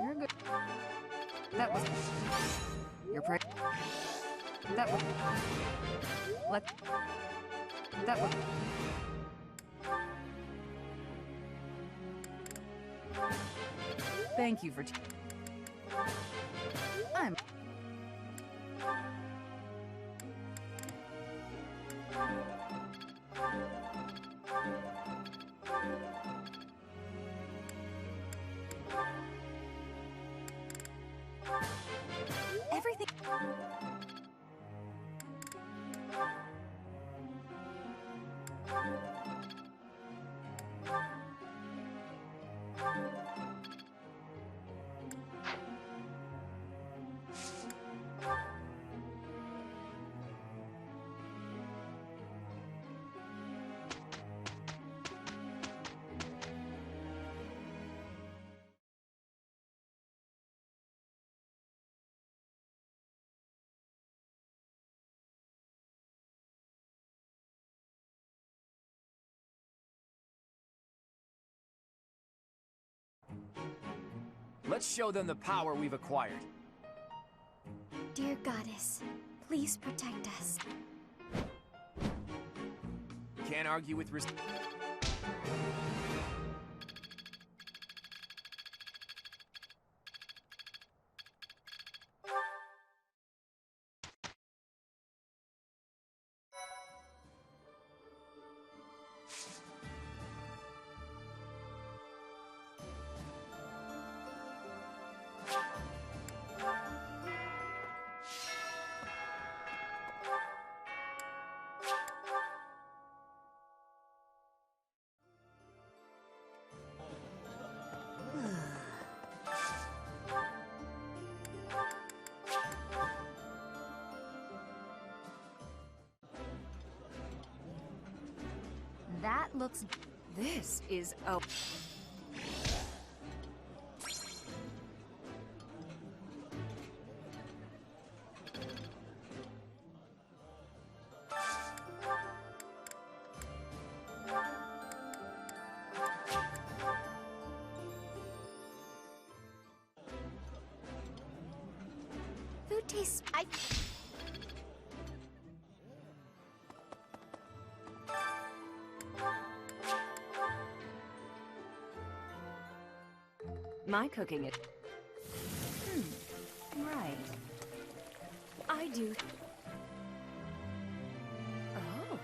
You're good. That was... You're pretty... That was... Let... That was... Thank you for... I'm... Everything... Let's show them the power we've acquired. Dear Goddess, please protect us. Can't argue with That looks... This is... Oh... Food tastes... My cooking it. Right. I do. Oh.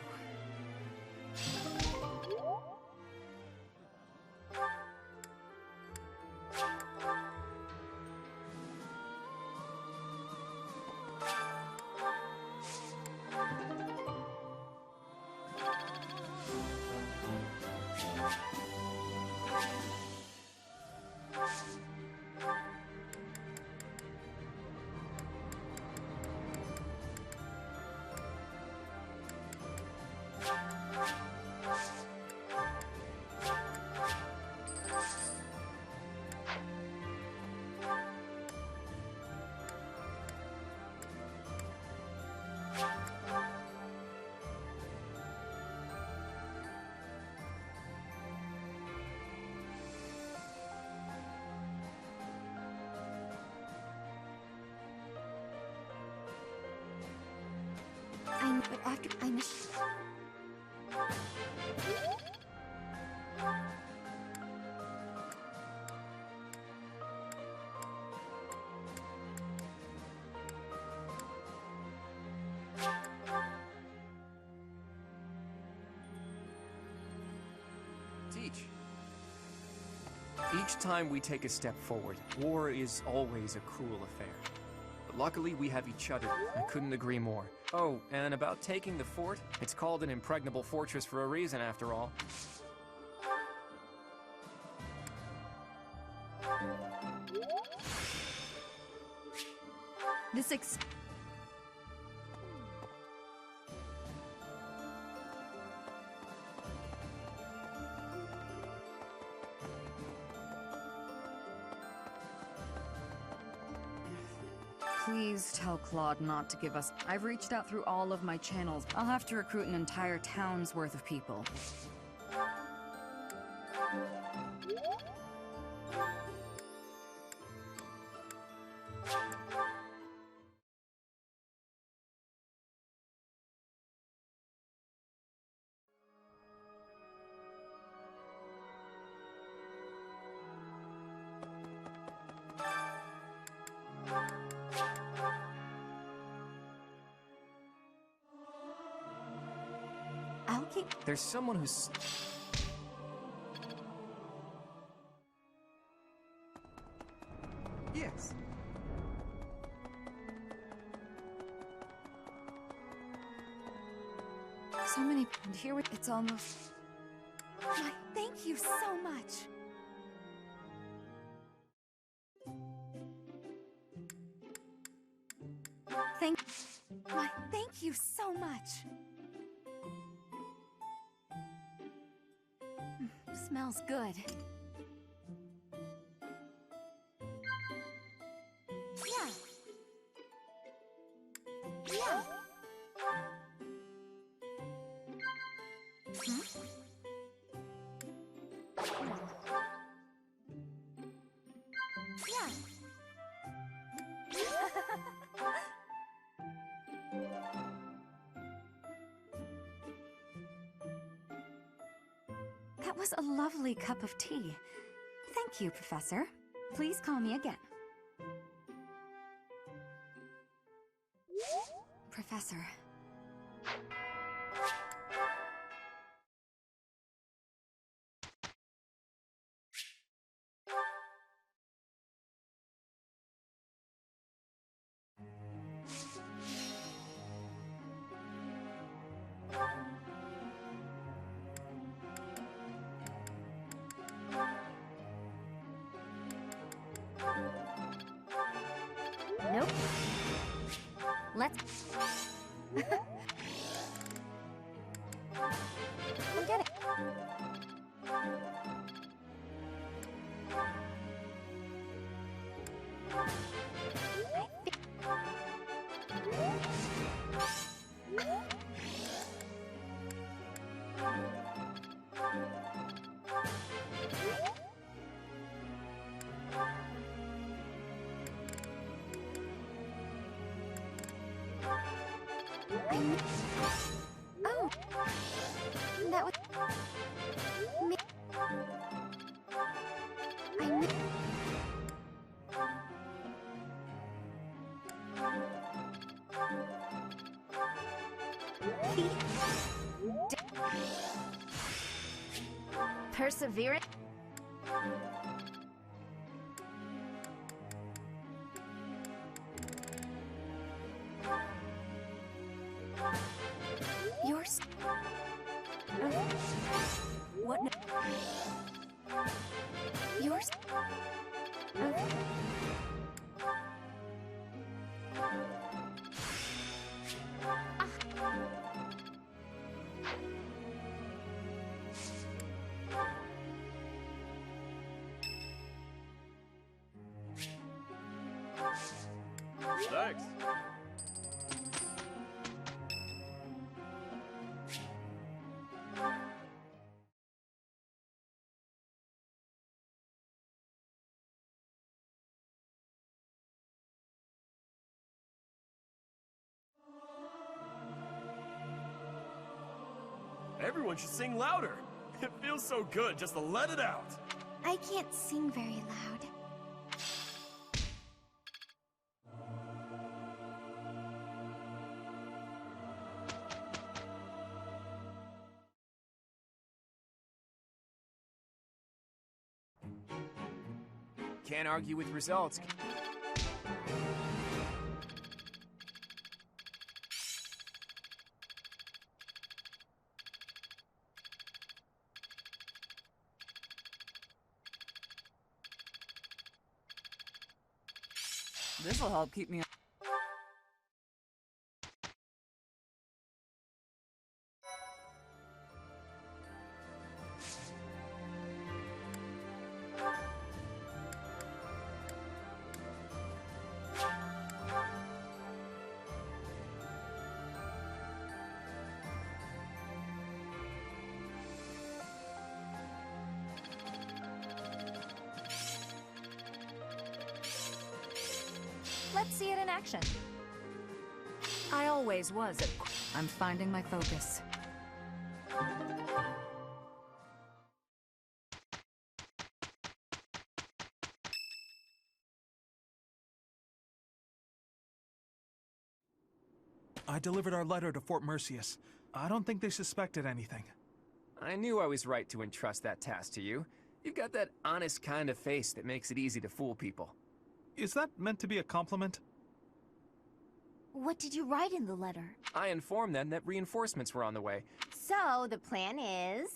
But after I'm Teach. Each time we take a step forward, war is always a cruel affair. But luckily, we have each other. I couldn't agree more. Oh, and about taking the fort, it's called an impregnable fortress for a reason, after all. This Please tell Claude not to give us... I've reached out through all of my channels. I'll have to recruit an entire town's worth of people. There's someone who's... Yes. So many... And here it's almost... Why, thank you so much. Why, thank you so much. Smells good. Yeah. Yeah. Hmm? Yeah. That was a lovely cup of tea. Thank you, Professor. Please call me again. Professor. Nope. Let's... Forget it. Oh, that was me. I Perseverance. Yours. What? Yours. Thanks. Everyone should sing louder. It feels so good just to let it out. I can't sing very loud. Can't argue with results. This'll help keep me. Let's see it in action. I always was at... I'm finding my focus. I delivered our letter to Fort Mercius. I don't think they suspected anything. I knew I was right to entrust that task to you. You've got that honest kind of face that makes it easy to fool people. Is that meant to be a compliment? What did you write in the letter? I informed them that reinforcements were on the way. So, the plan is...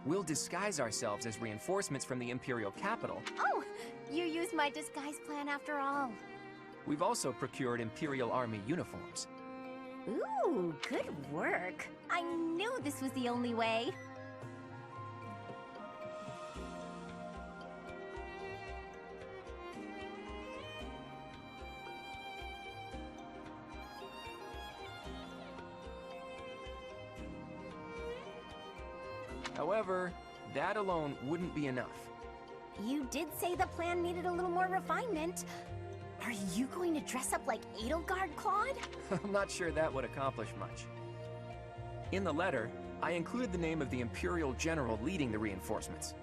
We'll disguise ourselves as reinforcements from the Imperial capital. Oh, you used my disguise plan after all. We've also procured Imperial Army uniforms. Ooh, good work. I knew this was the only way. However, that alone wouldn't be enough. You did say the plan needed a little more refinement. Are you going to dress up like Edelgard, Claude? I'm not sure that would accomplish much. In the letter, I included the name of the Imperial General leading the reinforcements.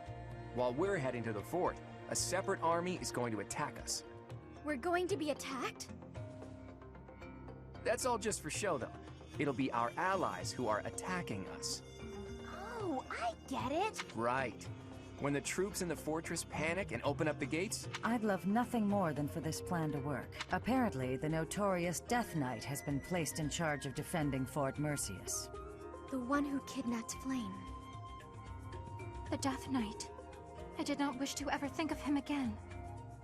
While we're heading to the fort, a separate army is going to attack us. We're going to be attacked? That's all just for show, though. It'll be our allies who are attacking us. Oh, I get it. Right. When the troops in the fortress panic and open up the gates... I'd love nothing more than for this plan to work. Apparently, the notorious Death Knight has been placed in charge of defending Fort Mercius. The one who kidnapped Flame. The Death Knight. I did not wish to ever think of him again.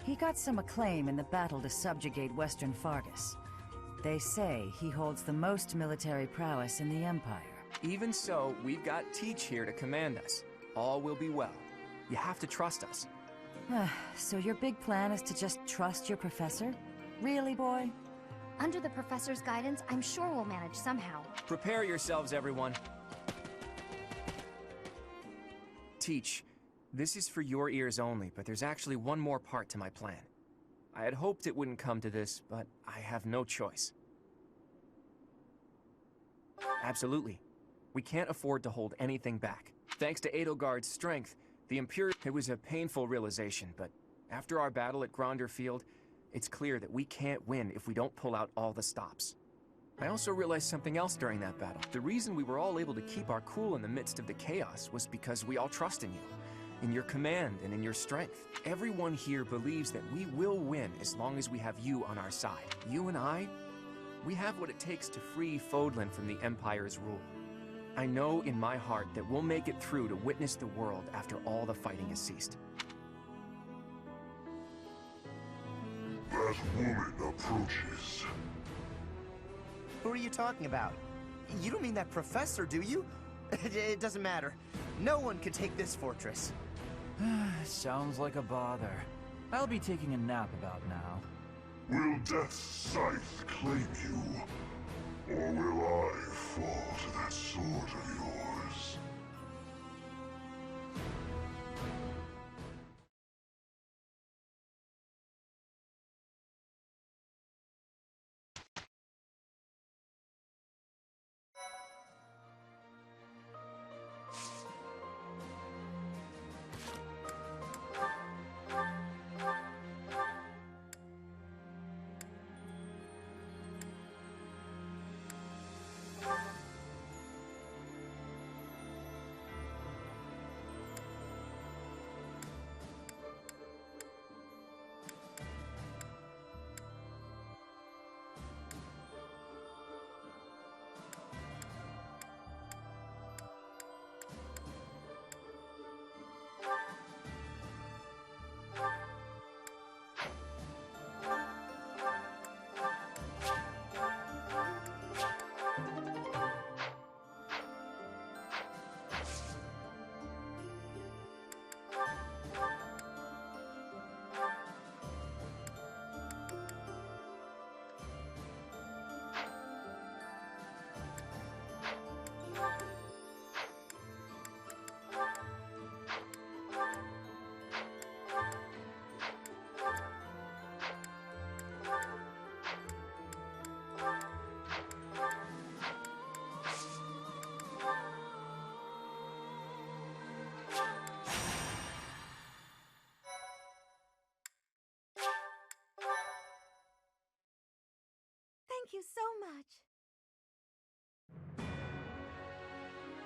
He got some acclaim in the battle to subjugate Western Fargus. They say he holds the most military prowess in the Empire. Even so, we've got Teach here to command us. All will be well. You have to trust us. So your big plan is to just trust your professor? Really, boy? Under the professor's guidance, I'm sure we'll manage somehow. Prepare yourselves, everyone. Teach, this is for your ears only, but there's actually one more part to my plan. I had hoped it wouldn't come to this, but I have no choice. Absolutely. We can't afford to hold anything back. Thanks to Edelgard's strength, the Imperial... It was a painful realization, but after our battle at Gronder Field, it's clear that we can't win if we don't pull out all the stops. I also realized something else during that battle. The reason we were all able to keep our cool in the midst of the chaos was because we all trust in you. in your command and in your strength. Everyone here believes that we will win as long as we have you on our side. You and I, we have what it takes to free Fodlan from the Empire's rule. I know in my heart that we'll make it through to witness the world after all the fighting has ceased. That woman approaches. Who are you talking about? You don't mean that professor, do you? It doesn't matter. No one can take this fortress. Sounds like a bother. I'll be taking a nap about now. Will Death's scythe claim you? Or will I fall to that sword of yours? Thank you so much.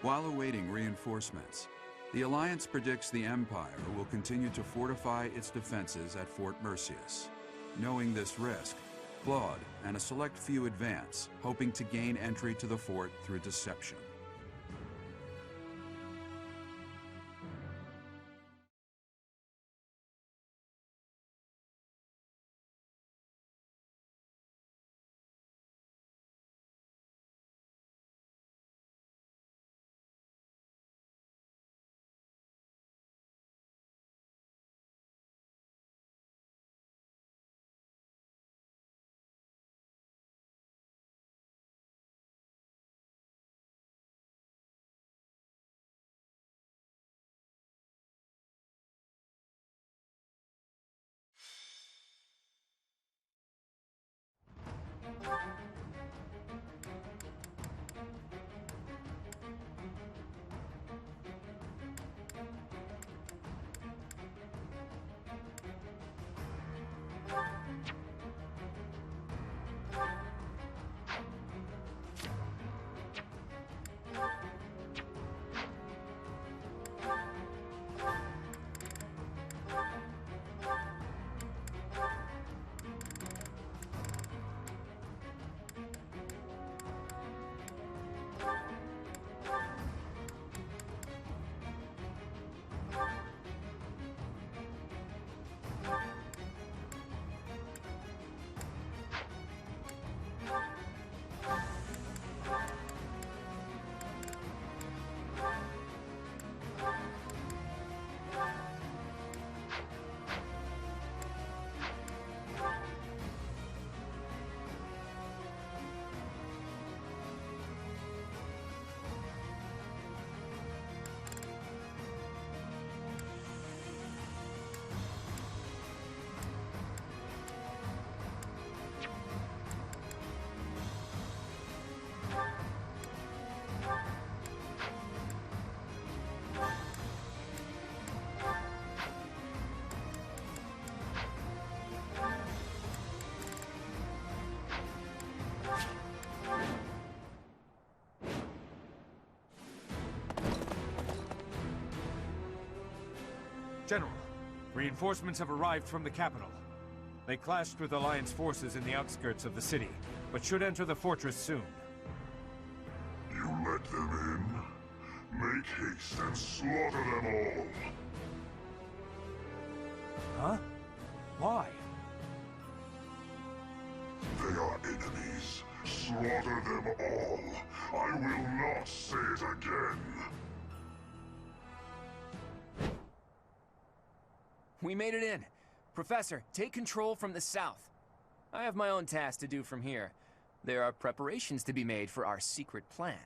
While awaiting reinforcements, the Alliance predicts the Empire will continue to fortify its defenses at Fort Mercius. Knowing this risk, Claude and a select few advance, hoping to gain entry to the fort through deception. General, reinforcements have arrived from the capital. They clashed with Alliance forces in the outskirts of the city, but should enter the fortress soon. You let them in? Make haste and slaughter them all! Huh? Why? They are enemies. Slaughter them all. I will not say it again. We made it in. Professor, take control from the south. I have my own task to do from here. There are preparations to be made for our secret plan.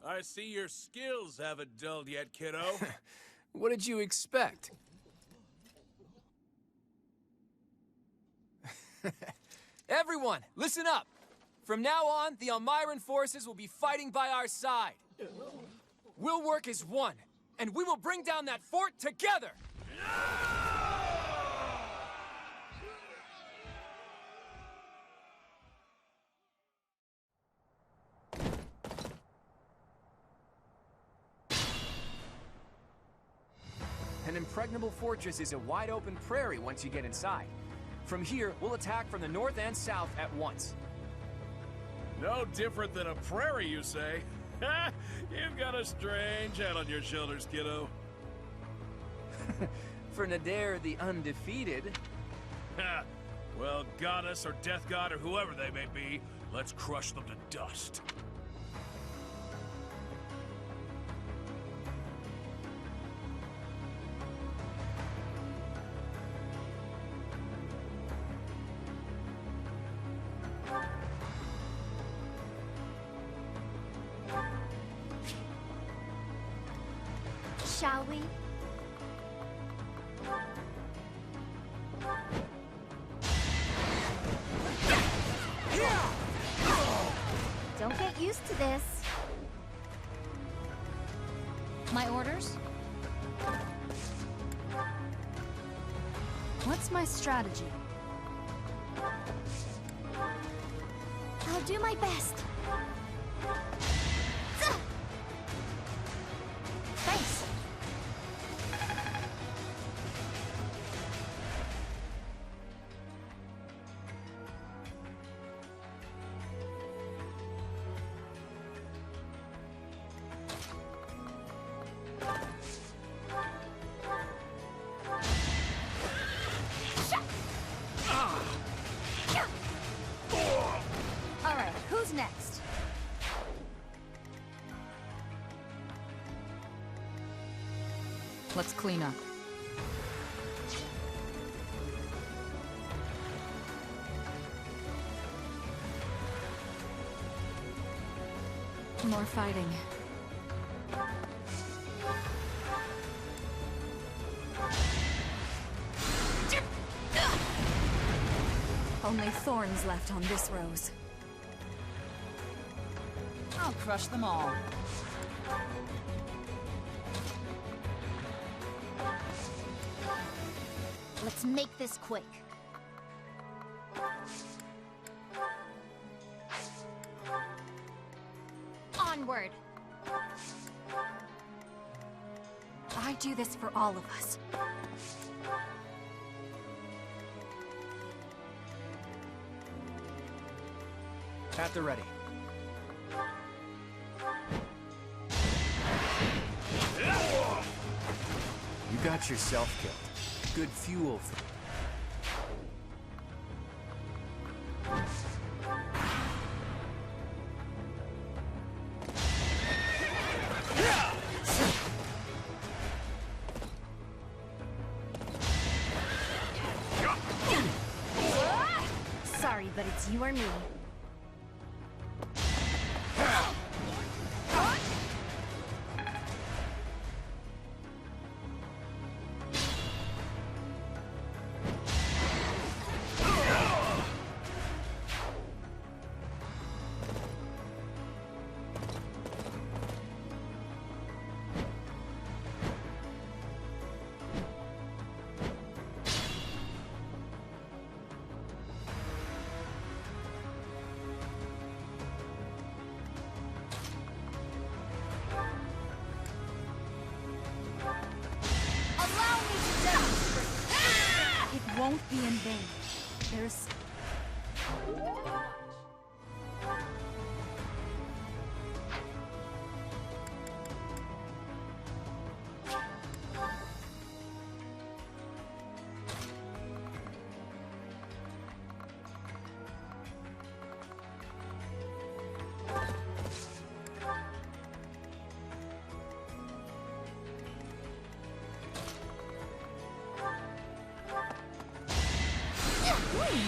I see your skills haven't dulled yet, kiddo. What did you expect? Everyone, listen up! From now on, the Almiran forces will be fighting by our side. We'll work as one, and we will bring down that fort together! An impregnable fortress is a wide-open prairie once you get inside. From here, we'll attack from the north and south at once. No different than a prairie, you say? You've got a strange head on your shoulders, kiddo. For Nadir the Undefeated. Well, goddess or death god or whoever they may be, let's crush them to dust. Shall we? Don't get used to this. My orders? What's my strategy? I'll do my best. Thanks. All right, who's next? Let's clean up. More fighting. Only thorns left on this rose. I'll crush them all. Let's make this quick. Onward! I do this for all of us. At the ready. You got yourself killed. Good fuel for... but it's you or me. Won't be in vain. There's...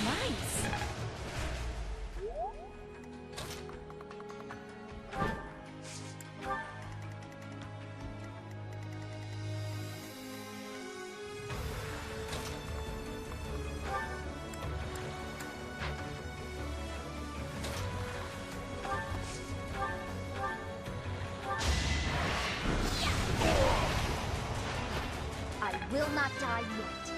Nice! I will not die yet.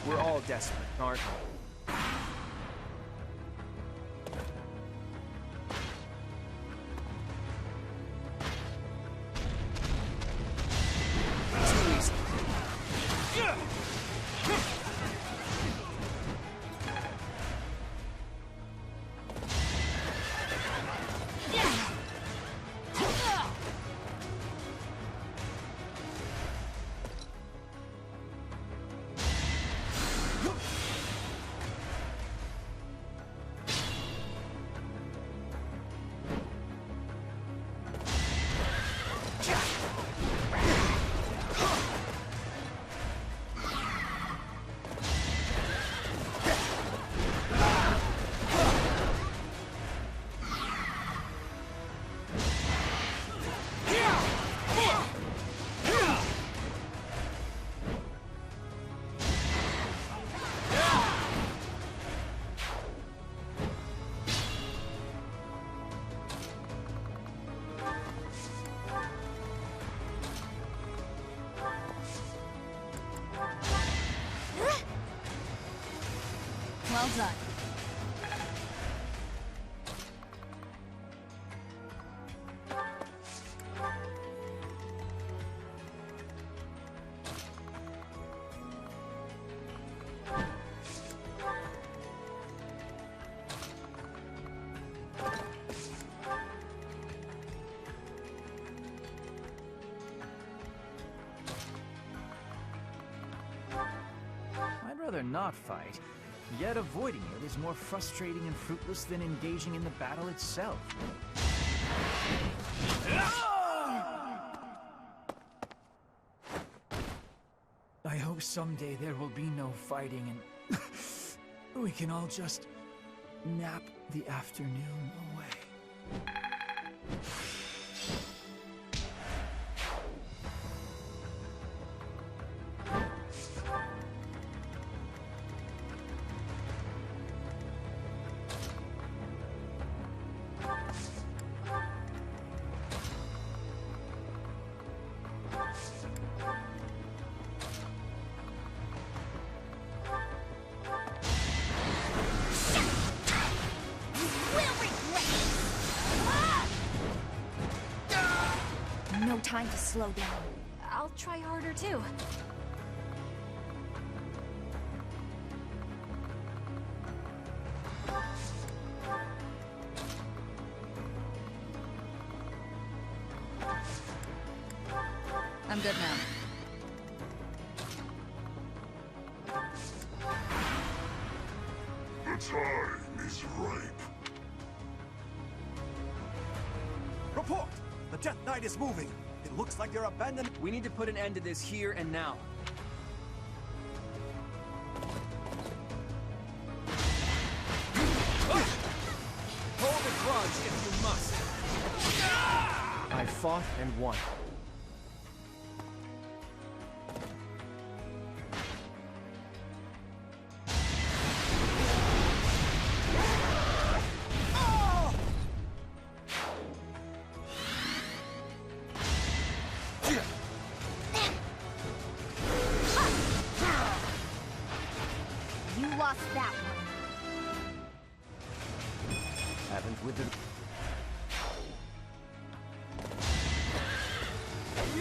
We're all desperate, aren't we? Well done. I'd rather not fight, yet avoiding it is more frustrating and fruitless than engaging in the battle itself. I hope someday there will be no fighting and we can all just nap the afternoon away. Will regret trying to slow down. I'll try harder too. I'm good now. The time is ripe. Report! The Death Knight is moving. It looks like they're abandoned. We need to put an end to this here and now. Hold the grudge if you must. I fought and won. You lost that one. Haven't with it.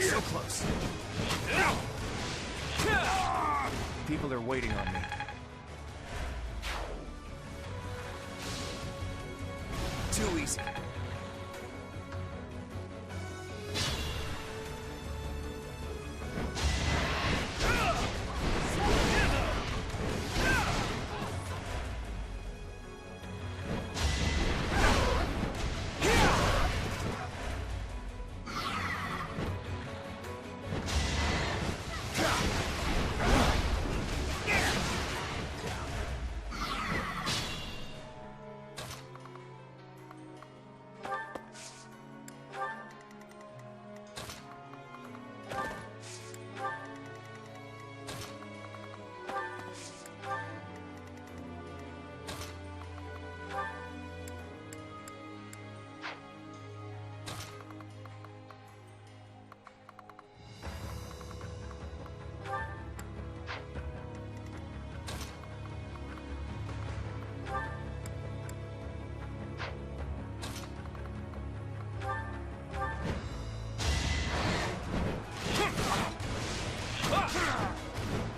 So close. People are waiting on me. Too easy.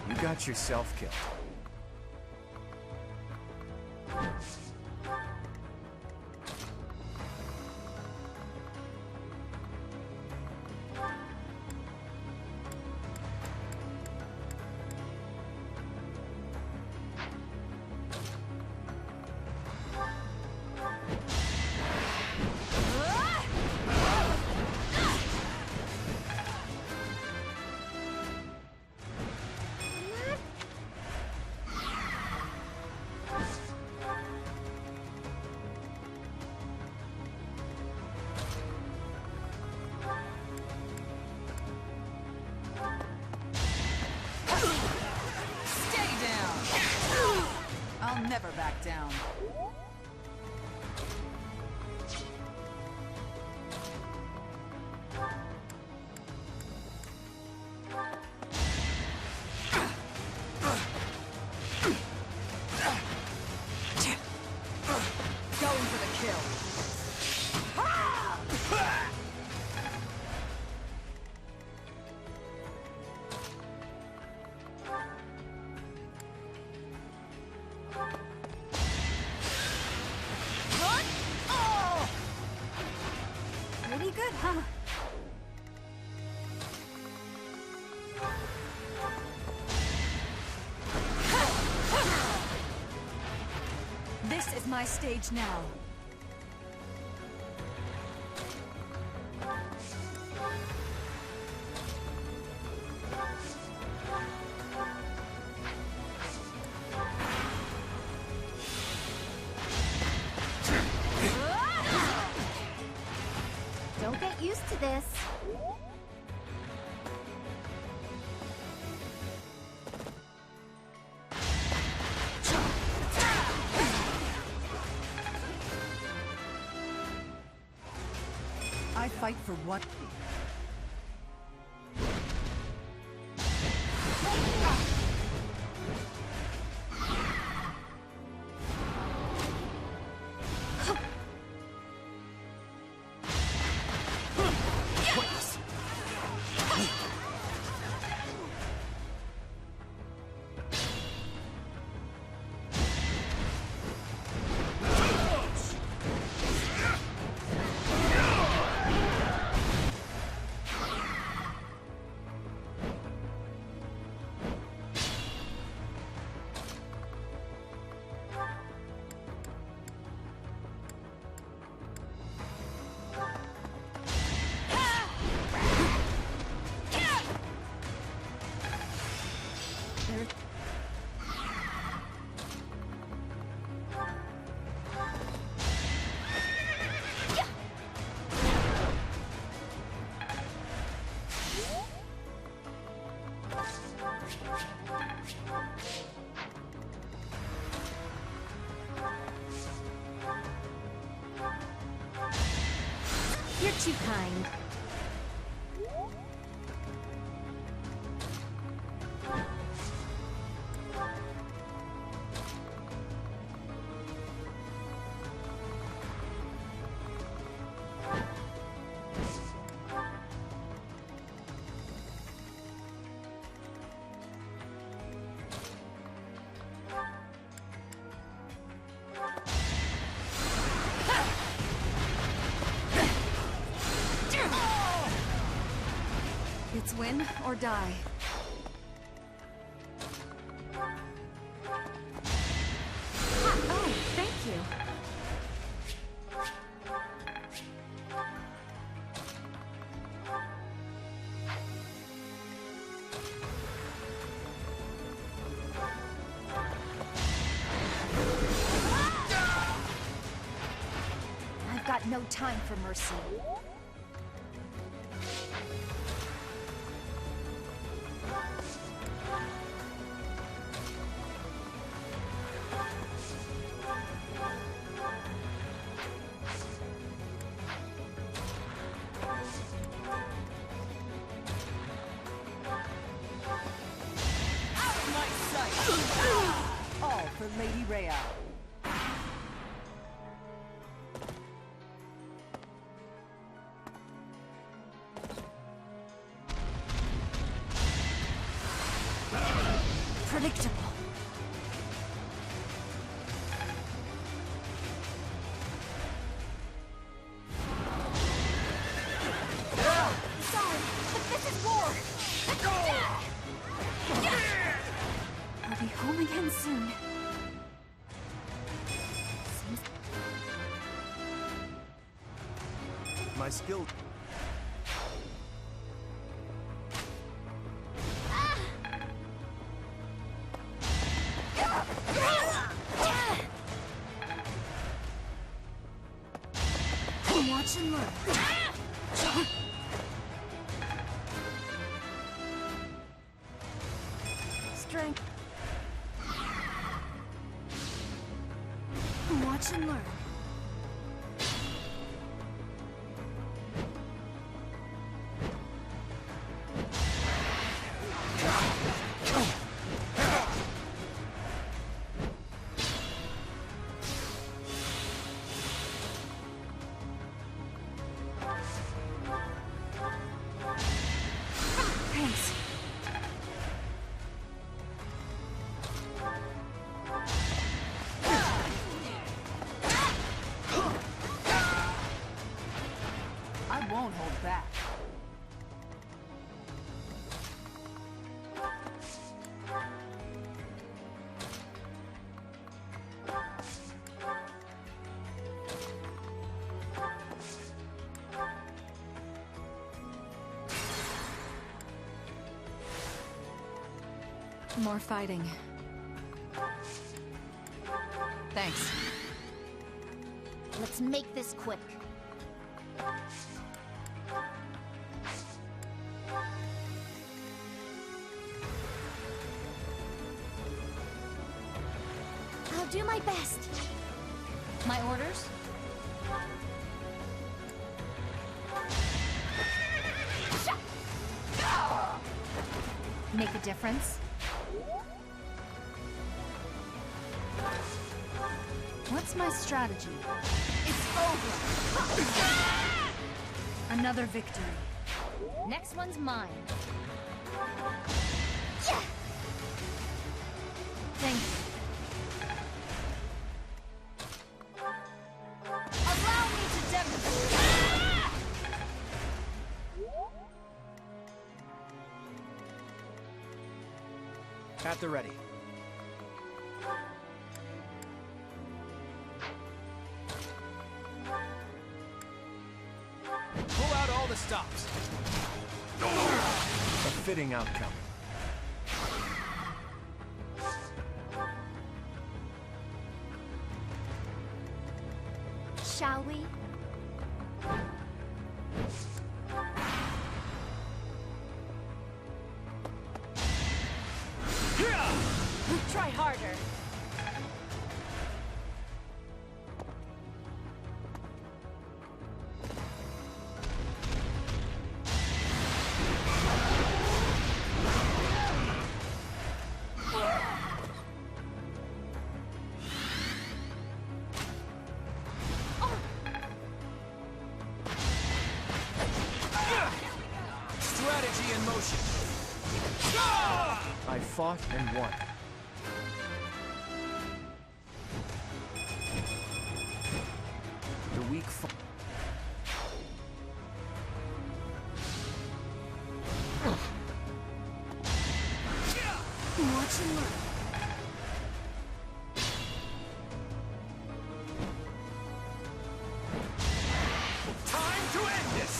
You got yourself killed. I'll never back down. Going for the kill. Pretty good, huh? This is my stage now. Don't get used to this. I fight for what? You're too kind. It's win or die. Oh, thank you. I've got no time for mercy. All for Lady Rhea. Predictable. Sorry, but this is war. I'll be home again soon. My skill... Watch and learn. Strength. Watch and learn. Thanks. I won't hold back. More fighting. Thanks. Let's make this quick. I'll do my best. My orders? Make a difference? What's my strategy? It's over! Another victory. Next one's mine. Yeah! Thank you. Allow me to demonstrate! At the ready. Pull out all the stops. A fitting outcome. Shall we? Try harder. Energy in motion. I fought and won. The weak Watch and learn. Time to end this!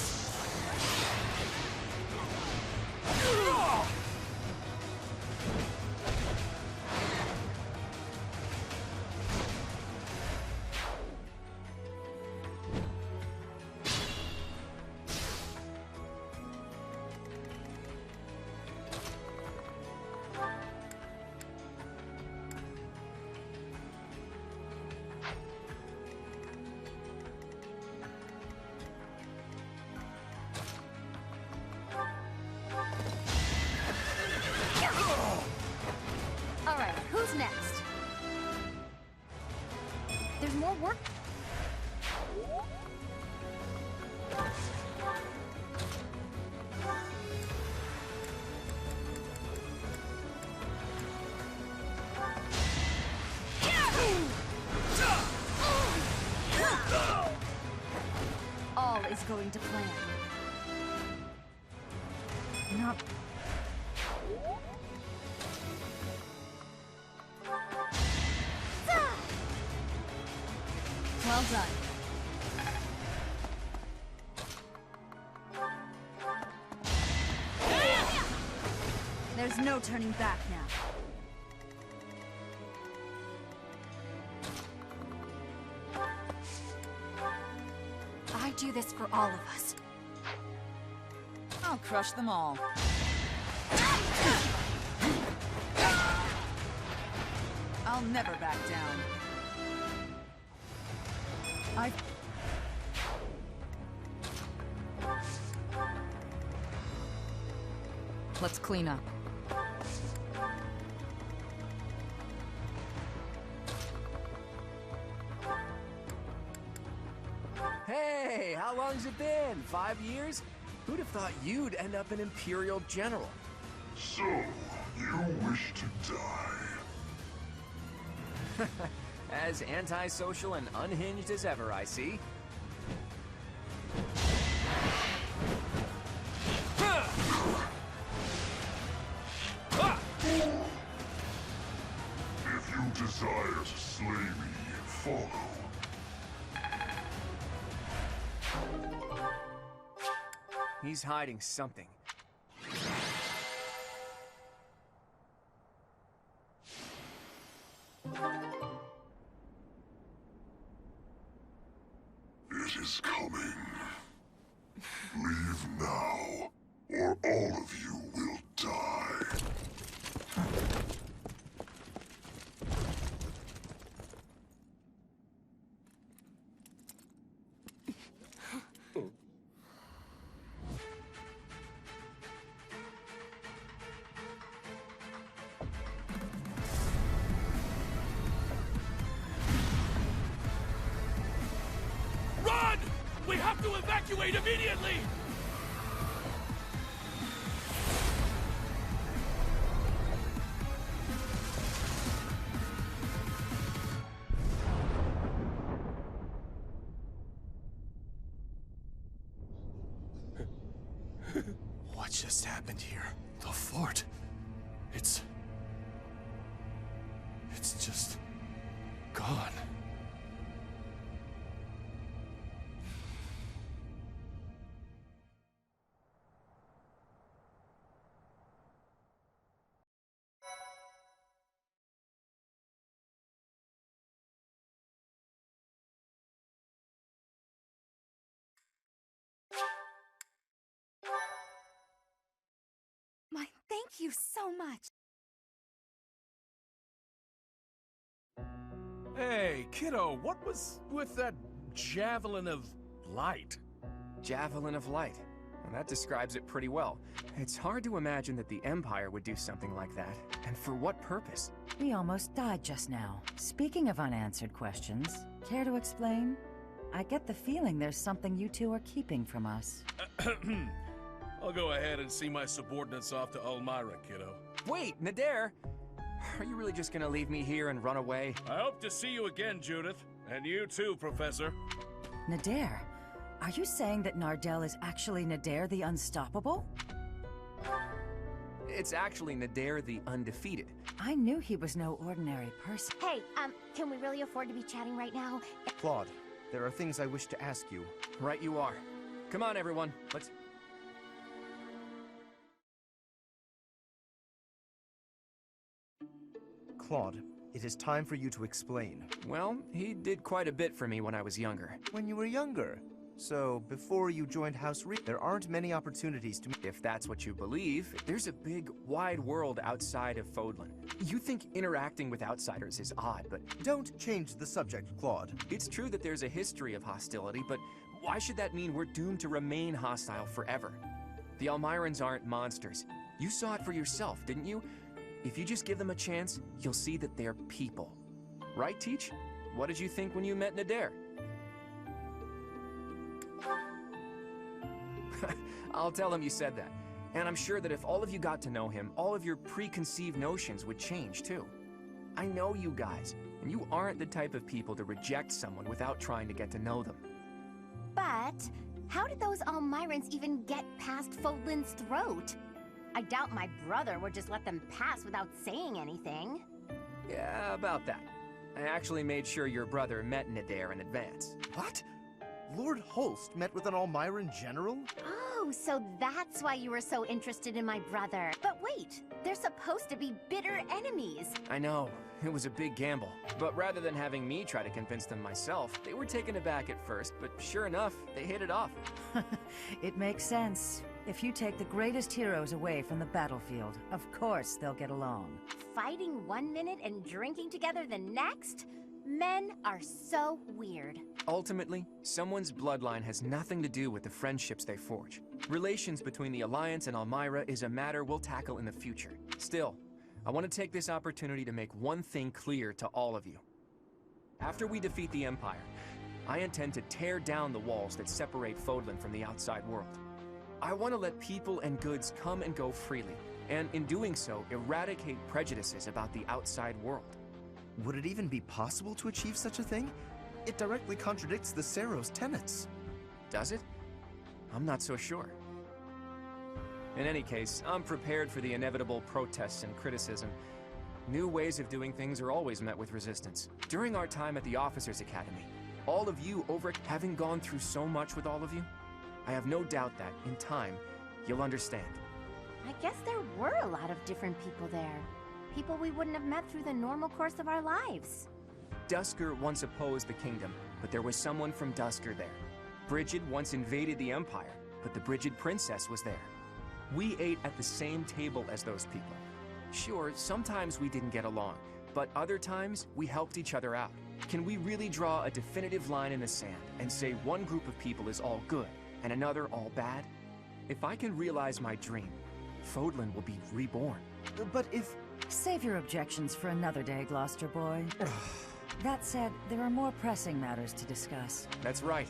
Alright, who's next? There's more work. All is going to plan. Not... Well done. There's no turning back now. I do this for all of us. I'll crush them all. I'll never back down. Let's clean up. Hey, how long's it been? 5 years? Who'd have thought you'd end up an Imperial General? So, you wish to die? As antisocial and unhinged as ever, I see. If you desire to slay me, follow. He's hiding something. It is coming. Leave now, or all of you will die. Run! We have to evacuate immediately! What just happened here? The fort. It's just gone. My thank you so much. Hey, kiddo, what was with that javelin of light? Javelin of Light. Well, that describes it pretty well. It's hard to imagine that the Empire would do something like that. And for what purpose? We almost died just now. Speaking of unanswered questions, care to explain? I get the feeling there's something you two are keeping from us. I'll go ahead and see my subordinates off to Elmira, kiddo. Wait, Nader! Are you really just gonna leave me here and run away? I hope to see you again, Judith. And you too, Professor. Nader? Are you saying that Nardell is actually Nader the Unstoppable? It's actually Nader the Undefeated. I knew he was no ordinary person. Hey, can we really afford to be chatting right now? Claude, there are things I wish to ask you. Right you are. Come on, everyone. Let's... Claude, it is time for you to explain. Well, he did quite a bit for me when I was younger. When you were younger? So, before you joined House Reed, there aren't many opportunities to... If that's what you believe, there's a big, wide world outside of Fodlan. You think interacting with outsiders is odd, but... Don't change the subject, Claude. It's true that there's a history of hostility, but why should that mean we're doomed to remain hostile forever? The Elmirans aren't monsters. You saw it for yourself, didn't you? If you just give them a chance, you'll see that they're people. Right, Teach? What did you think when you met Nader? I'll tell him you said that. And I'm sure that if all of you got to know him, all of your preconceived notions would change too. I know you guys, and you aren't the type of people to reject someone without trying to get to know them. But how did those Elmirans even get past Fodlan's throat? I doubt my brother would just let them pass without saying anything. Yeah, about that. I actually made sure your brother met Nader in advance. What? Lord Holst met with an Elmiran general? Oh, so that's why you were so interested in my brother. But wait, they're supposed to be bitter enemies. I know, it was a big gamble. But rather than having me try to convince them myself, they were taken aback at first, but sure enough, they hit it off. It makes sense. If you take the greatest heroes away from the battlefield, of course they'll get along. Fighting one minute and drinking together the next? Men are so weird. Ultimately, someone's bloodline has nothing to do with the friendships they forge. Relations between the Alliance and Elmira is a matter we'll tackle in the future. Still, I want to take this opportunity to make one thing clear to all of you. After we defeat the Empire, I intend to tear down the walls that separate Fodlan from the outside world. I want to let people and goods come and go freely, and in doing so, eradicate prejudices about the outside world. Would it even be possible to achieve such a thing? It directly contradicts the Seros' tenets. Does it? I'm not so sure. In any case, I'm prepared for the inevitable protests and criticism. New ways of doing things are always met with resistance. During our time at the Officers Academy, all of you having gone through so much with all of you, I have no doubt that, in time, you'll understand. I guess there were a lot of different people there. People we wouldn't have met through the normal course of our lives. Duscur once opposed the kingdom, but there was someone from Duscur there. Brigid once invaded the Empire, but the Brigid princess was there. We ate at the same table as those people. Sure, sometimes we didn't get along, but other times we helped each other out. Can we really draw a definitive line in the sand and say one group of people is all good and another all bad? If I can realize my dream, Fodlan will be reborn. But if... Save your objections for another day, Gloucester boy. That said, there are more pressing matters to discuss. That's right.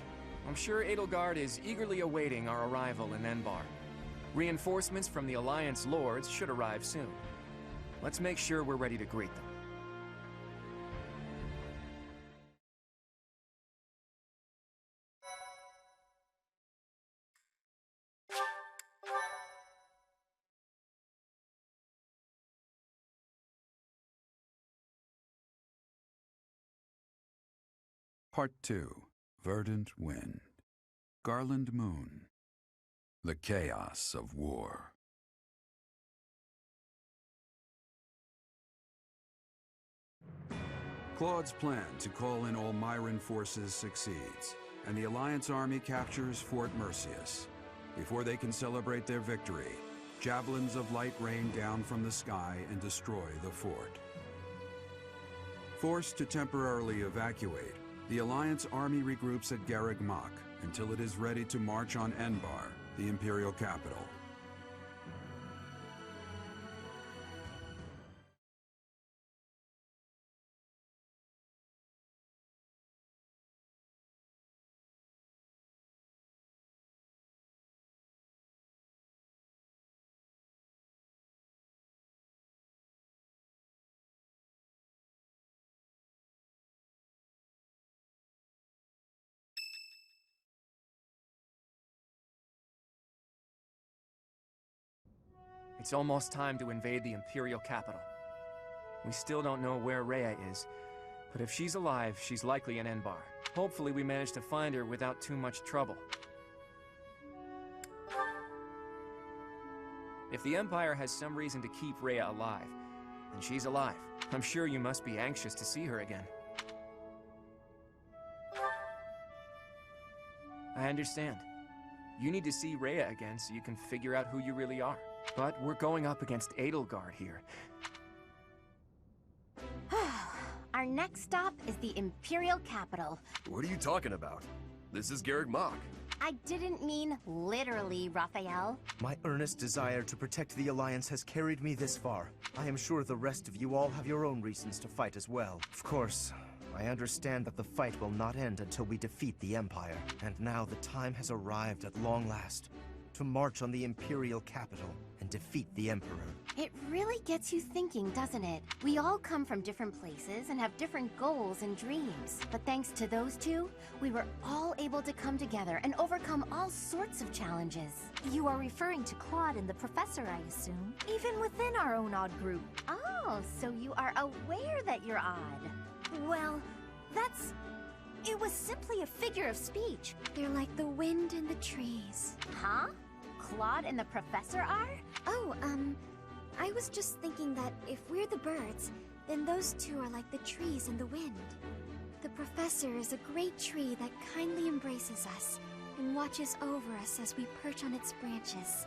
I'm sure Edelgard is eagerly awaiting our arrival in Enbar. Reinforcements from the Alliance Lords should arrive soon. Let's make sure we're ready to greet them. Part 2. Verdant Wind. Garland Moon. The Chaos of War. Claude's plan to call in Elmiran forces succeeds, and the Alliance army captures Fort Mercius. Before they can celebrate their victory, javelins of light rain down from the sky and destroy the fort. Forced to temporarily evacuate, the Alliance army regroups at Garreg Mach until it is ready to march on Enbar, the Imperial capital. It's almost time to invade the Imperial capital. We still don't know where Rhea is, but if she's alive, she's likely in Enbar. Hopefully we manage to find her without too much trouble. If the Empire has some reason to keep Rhea alive, then she's alive. I'm sure you must be anxious to see her again. I understand. You need to see Rhea again so you can figure out who you really are. But we're going up against Edelgard here. Our next stop is the Imperial capital. What are you talking about? This is Garrick Mach. I didn't mean literally, Raphael. My earnest desire to protect the Alliance has carried me this far. I am sure the rest of you all have your own reasons to fight as well. Of course, I understand that the fight will not end until we defeat the Empire. And now the time has arrived at long last to march on the Imperial capital and defeat the Emperor. It really gets you thinking, doesn't it? We all come from different places and have different goals and dreams. But thanks to those two, we were all able to come together and overcome all sorts of challenges. You are referring to Claude and the Professor, I assume? Even within our own odd group. Oh, so you are aware that you're odd. Well, it was simply a figure of speech. They're like the wind and the trees. Huh? Claude and the Professor are? Oh, I was just thinking that if we're the birds, then those two are like the trees and the wind. The Professor is a great tree that kindly embraces us and watches over us as we perch on its branches.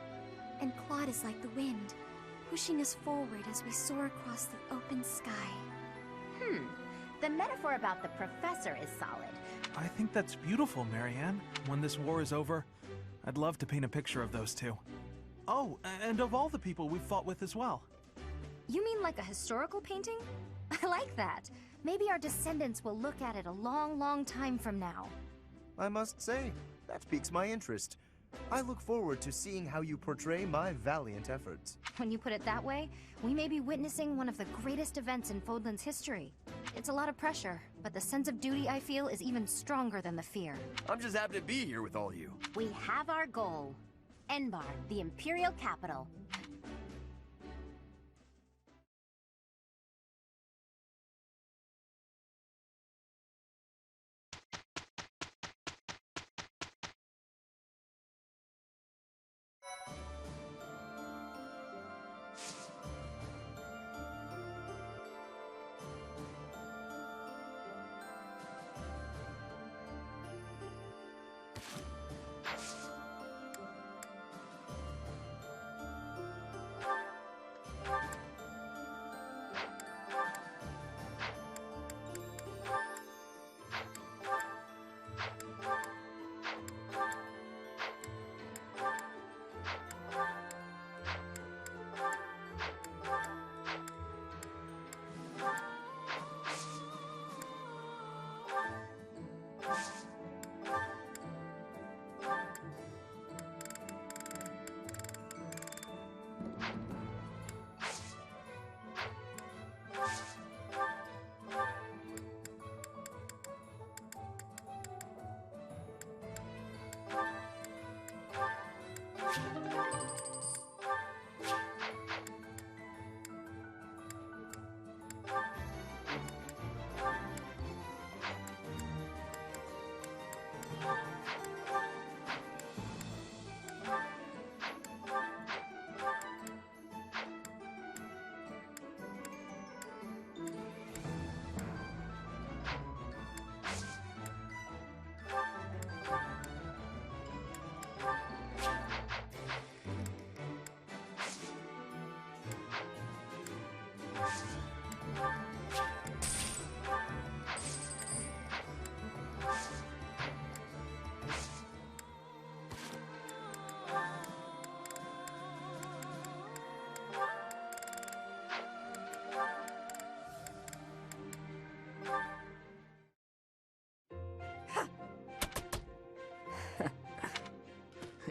And Claude is like the wind, pushing us forward as we soar across the open sky. The metaphor about the Professor is solid. I think that's beautiful, Marianne. When this war is over, I'd love to paint a picture of those two. Oh, and of all the people we've fought with as well. You mean like a historical painting? I like that. Maybe our descendants will look at it a long, long time from now. I must say, that piques my interest. I look forward to seeing how you portray my valiant efforts. When you put it that way, we may be witnessing one of the greatest events in Fodlan's history. It's a lot of pressure, but the sense of duty I feel is even stronger than the fear. I'm just happy to be here with all you. We have our goal. Enbar, the Imperial capital.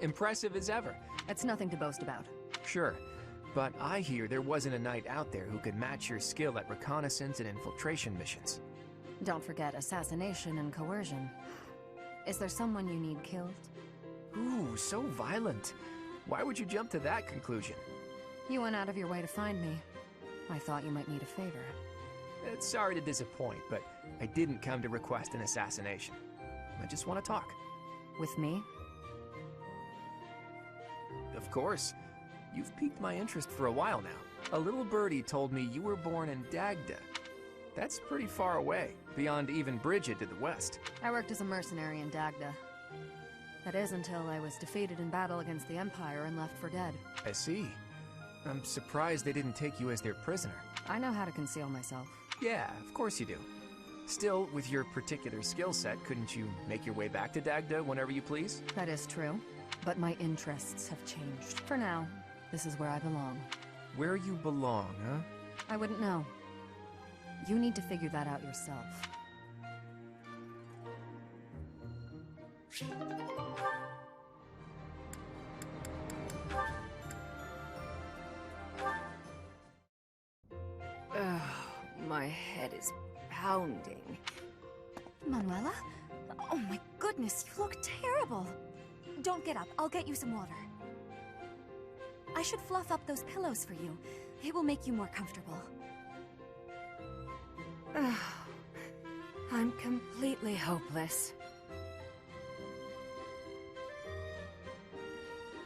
Impressive as ever. It's nothing to boast about. Sure, but I hear there wasn't a knight out there who could match your skill at reconnaissance and infiltration missions. Don't forget assassination and coercion. Is there someone you need killed? Ooh, so violent. Why would you jump to that conclusion? You went out of your way to find me. I thought you might need a favor. Sorry to disappoint, but I didn't come to request an assassination. I just want to talk. With me? Of course. You've piqued my interest for a while now. A little birdie told me you were born in Dagda. That's pretty far away, beyond even Bridget to the west. I worked as a mercenary in Dagda. That is until I was defeated in battle against the Empire and left for dead. I see. I'm surprised they didn't take you as their prisoner. I know how to conceal myself. Yeah, of course you do. Still, with your particular skill set, couldn't you make your way back to Dagda whenever you please? That is true, but my interests have changed. For now, this is where I belong. Where you belong, huh? I wouldn't know. You need to figure that out yourself. My head is pounding. Manuela? Oh my goodness, you look terrible. Don't get up, I'll get you some water. I should fluff up those pillows for you. It will make you more comfortable. I'm completely hopeless.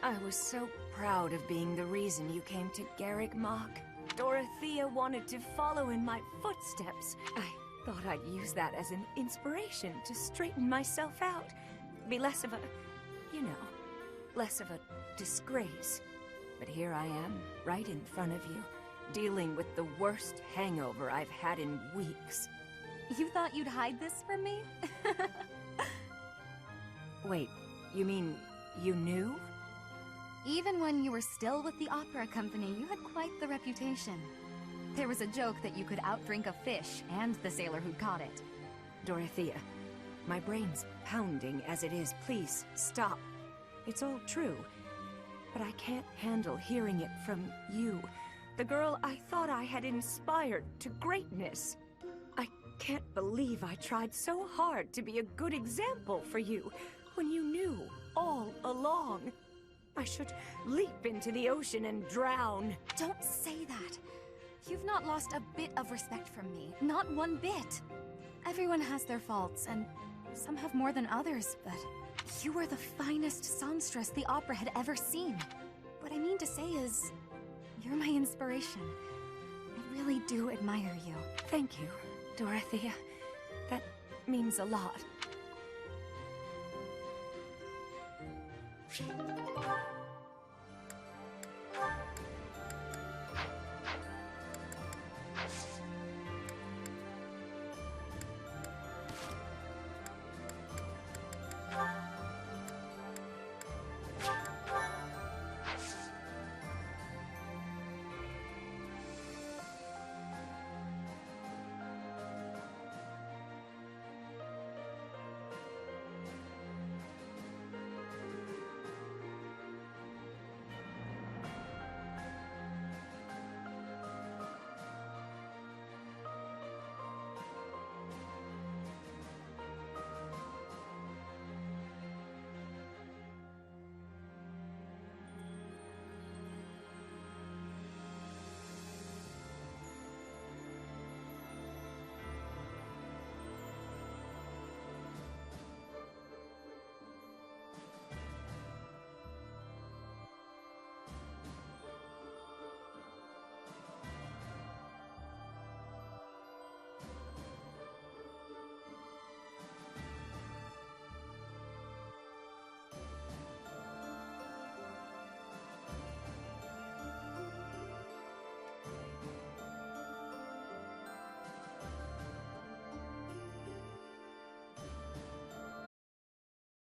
I was so proud of being the reason you came to Garreg Mach. Dorothea wanted to follow in my footsteps. I thought I'd use that as an inspiration to straighten myself out. Be less of a, you know, less of a disgrace. But here I am, right in front of you, dealing with the worst hangover I've had in weeks. You thought you'd hide this from me? Wait, you mean you knew? Even when you were still with the opera company, you had quite the reputation. There was a joke that you could outdrink a fish and the sailor who'd caught it. Dorothea, my brain's pounding as it is. Please, stop. It's all true. But I can't handle hearing it from you, the girl I thought I had inspired to greatness. I can't believe I tried so hard to be a good example for you when you knew all along. I should leap into the ocean and drown. Don't say that. You've not lost a bit of respect from me. Not one bit. Everyone has their faults, and some have more than others, but you were the finest songstress the opera had ever seen. What I mean to say is, you're my inspiration. I really do admire you. Thank you, Dorothea. That means a lot.